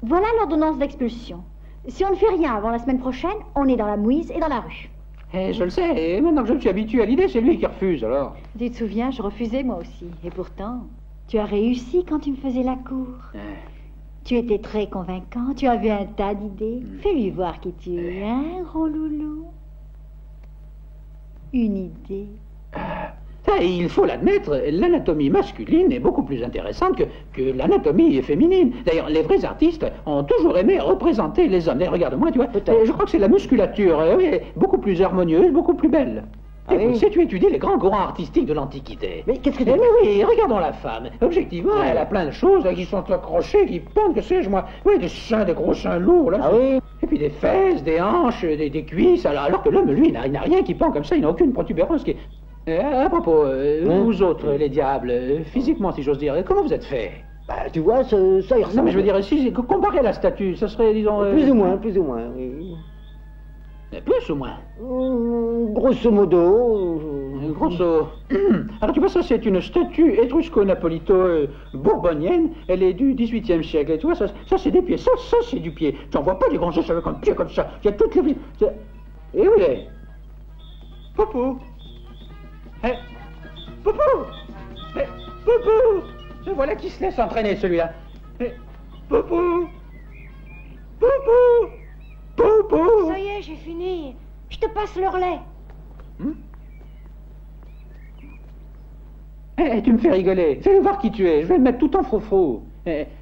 Voilà l'ordonnance d'expulsion. Si on ne fait rien avant la semaine prochaine, on est dans la mouise et dans la rue. Je le sais, et maintenant que je me suis habitué à l'idée, c'est lui qui refuse, alors. Tu te souviens, je refusais moi aussi. Et pourtant, tu as réussi quand tu me faisais la cour. Tu étais très convaincant, tu avais un tas d'idées. Fais-lui voir qui tu es, hein, gros loulou? Une idée. Il faut l'admettre, l'anatomie masculine est beaucoup plus intéressante que l'anatomie féminine. D'ailleurs, les vrais artistes ont toujours aimé représenter les hommes. D'ailleurs, regarde-moi, tu vois, je crois que c'est la musculature, oui, beaucoup plus harmonieuse, beaucoup plus belle. Si tu étudies les grands courants artistiques de l'Antiquité. Mais qu'est-ce que tu... Mais oui, regardons la femme. Objectivement, elle a plein de choses là, qui sont accrochées, qui pendent, que sais-je moi. Oui, des seins, des gros seins lourds, là. Ah oui. Et puis des fesses, des hanches, des cuisses, alors que l'homme, lui, il n'a rien qui pend comme ça, il n'a aucune protubérance qui... à propos, vous autres, les diables, physiquement, si j'ose dire, comment vous êtes faits? Bah, tu vois, ça y ressemble. Non, mais je veux dire, si comparé à la statue, ça serait, disons... Plus ou moins, oui. Plus ou moins? Grosso modo... Grosso... Alors, tu vois, ça, c'est une statue étrusco-napolito-bourbonienne. Elle est du XVIIIe siècle. Et tu vois, ça c'est des pieds. Ça, c'est du pied. Tu n'en vois pas des grands os avec un pied comme ça. Il y a toutes les... Et où il est? Popo. Popo. Popo. Et voilà qui se laisse entraîner, celui-là. Popo. Popo. Popo. Ça y est, j'ai fini. Je te passe le relais. Tu me fais rigoler. Fais-le voir qui tu es. Je vais le mettre tout en faux-faux.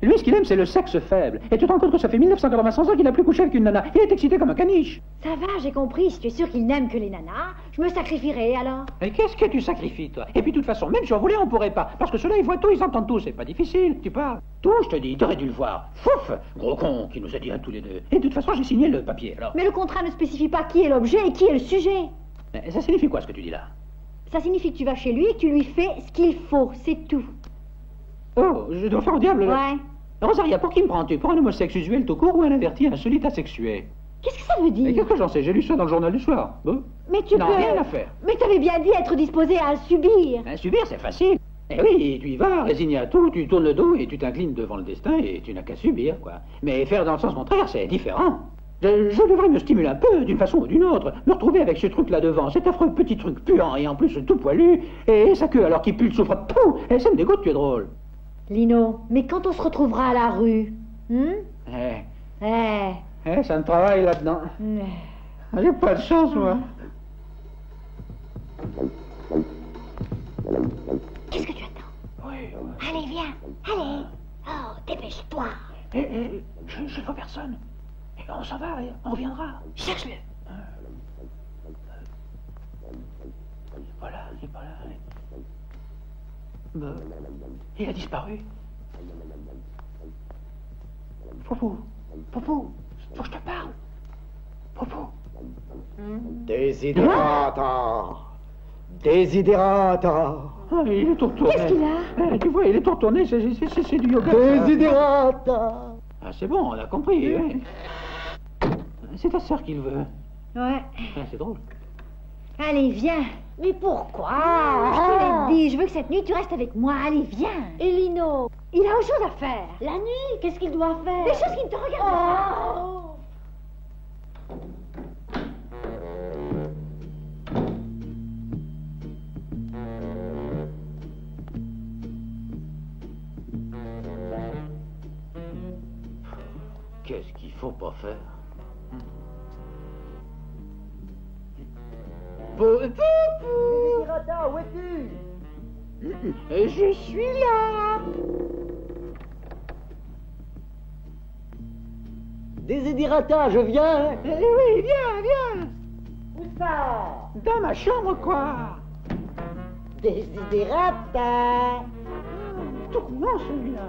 Lui, ce qu'il aime, c'est le sexe faible. Et tu te rends compte que ça fait 1985 ans qu'il n'a plus couché avec une nana. Il est excité comme un caniche. Ça va, j'ai compris. Si tu es sûr qu'il n'aime que les nanas, je me sacrifierai alors. Et qu'est-ce que tu sacrifies, toi? Et puis, de toute façon, même si on voulait, on pourrait pas. Parce que ceux-là, ils voient tout, ils entendent tout. C'est pas difficile. Tu parles. Tout, je te dis. T'aurais dû le voir. Fouf! Gros con qui nous a dit à tous les deux. Et de toute façon, j'ai signé le papier, alors. Mais le contrat ne spécifie pas qui est l'objet et qui est le sujet. Ça signifie quoi, ce que tu dis là? Ça signifie que tu vas chez lui et que tu lui fais ce qu'il faut. C'est tout. Oh, je dois faire au diable, là. Ouais. Rosaria, pour qui me prends-tu? Pour un homosexuel tout court ou un averti, un solide asexué? Qu'est-ce que ça veut dire? Mais qu'est-ce que j'en sais? J'ai lu ça dans le journal du soir. Bon. Mais tu non, peux... rien à faire. Mais t'avais bien dit être disposé à subir. Subir, c'est facile. Eh oui, tu y vas, résigné à tout, tu tournes le dos et tu t'inclines devant le destin et tu n'as qu'à subir, quoi. Mais faire dans le sens contraire, c'est différent. Je devrais me stimuler un peu, d'une façon ou d'une autre. Me retrouver avec ce truc-là devant, cet affreux petit truc puant et en plus tout poilu, et sa queue alors qu'il pue le soufre, pouh, et ça me dégoûte, tu es drôle. Lino, mais quand on se retrouvera à la rue, ça me travaille là-dedans. J'ai pas de chance, moi. Qu'est-ce que tu attends? Oui. Allez, viens, allez. Oh, dépêche-toi. Je vois personne. Et on s'en va, et on reviendra. Cherche-le. Voilà, il est pas là. Il a disparu. Popo, Popo, faut que je te parle. Popo. Desiderata. Desiderata. Ah, il est tout retourné. Qu'est-ce qu'il a? Tu vois, il est tout retourné, c'est du yoga. Desiderata. Ah, c'est bon, on a compris. Oui. C'est ta sœur qui le veut. Ouais. C'est drôle. Allez, viens. Mais pourquoi? Je te l'ai dit, je veux que cette nuit tu restes avec moi. Allez, viens. Et Lino? Il a autre chose à faire. La nuit, qu'est-ce qu'il doit faire? Des choses qui ne te regardent pas. Qu'est-ce qu'il faut pas faire? Desiderata, où es-tu? Je suis là. Desiderata, je viens. Oui, viens. Où ça? Dans ma chambre, quoi. Desiderata. Tout comment, celui-là?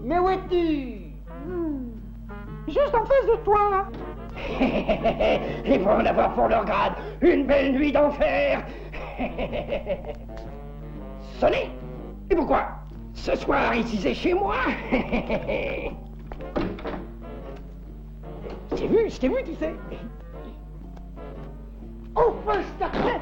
Mais où es-tu? Juste en face de toi. Ils vont en avoir pour leur grade une belle nuit d'enfer. Sonné? Et pourquoi? Ce soir, ici, c'est chez moi. Je t'ai vu, tu sais. Enfin, je t'arrête.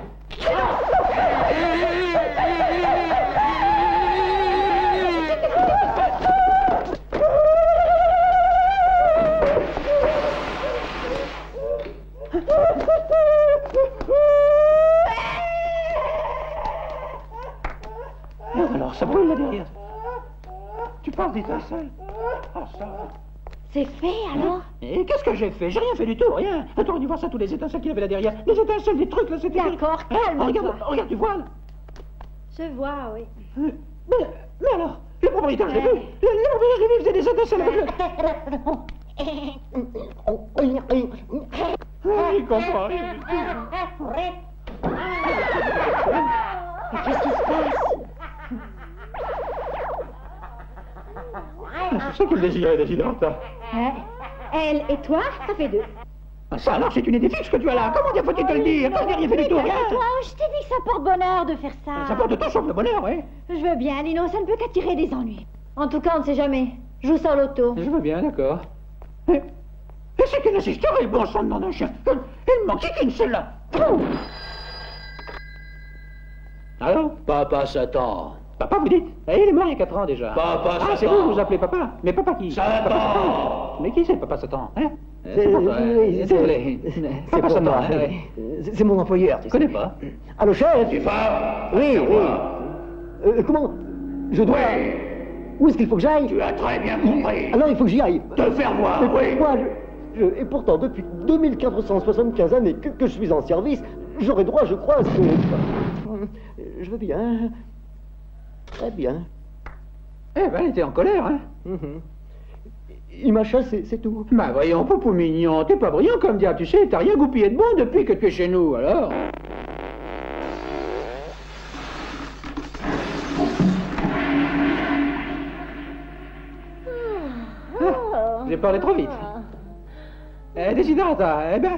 Alors, ça brûle là derrière. Tu parles d'étincelles? Oh, ça. C'est fait alors? Et qu'est-ce que j'ai fait? J'ai rien fait du tout, rien. T'aurais dû voir ça, tous les étincelles qu'il y avait là derrière. Les étincelles, des trucs là, c'était... D'accord, calme-toi. Regarde, tu vois là. Je vois, oui. Mais alors, le propriétaire, je l'ai vu. Le propriétaire, je l'ai vu, il faisait des étincelles avec il comprend rien du tout. Qu'est-ce qui se passe? C'est ça qu'elle désirait, Desiderata. Elle et toi, ça fait deux. Ah, ça alors, c'est une idée fixe que tu as là. Comment faut-il te le dire? Quand je n'ai rien fait du tout, rien. Toi, je t'ai dit que ça porte bonheur de faire ça. Ça porte tout sauf le bonheur, oui. Je veux bien, Lino, ça ne peut qu'attirer des ennuis. En tout cas, on ne sait jamais. Joue ça au loto. Je veux bien, d'accord. Et c'est qu'elle assisterait, bon sang de nom d'un chien. Elle manquait qu'une celle-là. Allô? Papa Satan. Papa, vous dites? Eh, il est mort il y a 4 ans déjà. Papa Satan. Ah, c'est vous appelez papa. Mais papa qui? Satan. Papa Satan. Mais qui c'est, Papa Satan, hein? C'est Papa Satan, c'est mon employeur, tu sais. Je connais pas. Allô, chef? Tu vas? Oui. Comment? Je dois... Oui. Où est-ce qu'il faut que j'aille? Tu as très bien compris. Alors, il faut que j'y aille. Te faire voir, oui. Moi, et pourtant, depuis 2475 années que je suis en service, j'aurais droit, je crois, à ce que... Je veux bien. Très bien. Eh ben, elle était en colère, hein? Il m'a chassé, c'est tout. Bah voyons, Poupou mignon, t'es pas brillant comme diable, tu sais, t'as rien goupillé de bon depuis que tu es chez nous, alors... J'ai parlé trop vite. Desiderata, eh ben...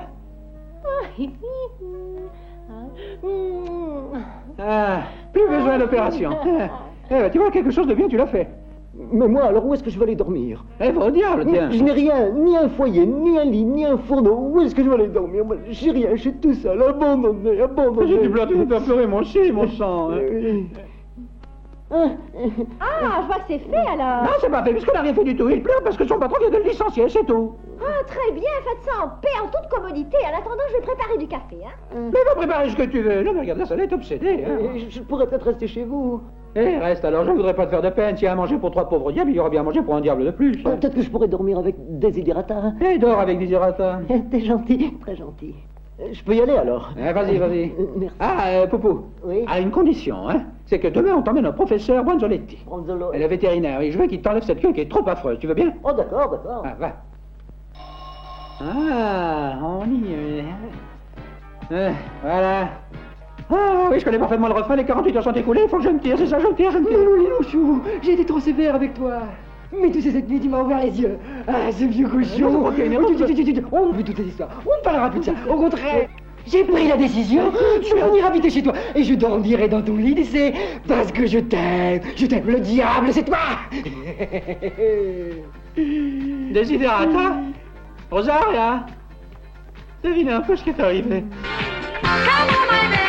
Plus besoin d'opération. Tu vois, quelque chose de bien, tu l'as fait. Mais moi, alors où est-ce que je vais aller dormir? Eh, va au diable, tiens. Je n'ai rien, ni un foyer, ni un lit, ni un fourneau. Où est-ce que je vais aller dormir? Moi, j'ai rien, je suis tout seul, abandonné. J'ai du blanc, tu vas pleurer mon chien, mon sang. Ah, je vois que c'est fait alors. Non, c'est pas fait, puisqu'on n'a rien fait du tout. Il pleure parce que son patron vient de le licencier, c'est tout. Ah, très bien, faites ça en paix, en toute commodité. En attendant, je vais préparer du café, hein. Mais va préparer ce que tu veux. Non, mais regarde là, ça elle est obsédée, hein. Je pourrais peut-être rester chez vous. Reste alors, je ne voudrais pas te faire de peine. S'il y a à manger pour 3 pauvres diables, il y aura bien à manger pour un diable de plus. Peut-être que je pourrais dormir avec Desiderata. Dors avec Desiderata. T'es gentil, très gentil. Je peux y aller alors? Vas-y. Merci. Poupou. Oui? À une condition, hein. C'est que demain, on t'emmène au professeur Bonzoletti. Le vétérinaire, oui. Je veux qu'il t'enlève cette queue qui est trop affreuse. Tu veux bien? Oh, d'accord. Ah, va. Ah, on y est. Voilà. Ah oui, je connais parfaitement le refrain. Les 48 heures sont écoulées. Il faut que je me tire, c'est ça, je me tire. Louchou, j'ai été trop sévère avec toi. Mais tu sais, cette nuit, tu m'as ouvert les yeux. Ah, ce vieux cochon. On oublie toutes ces histoires. On ne parlera plus de ça. Au contraire, j'ai pris la décision. On ira habiter chez toi. Et je dormirai dans ton lit, tu sais. Parce que je t'aime. Je t'aime. Le diable, c'est toi. Desiderata? Rosaria? Devine un peu ce qui est arrivé. Come on, my man.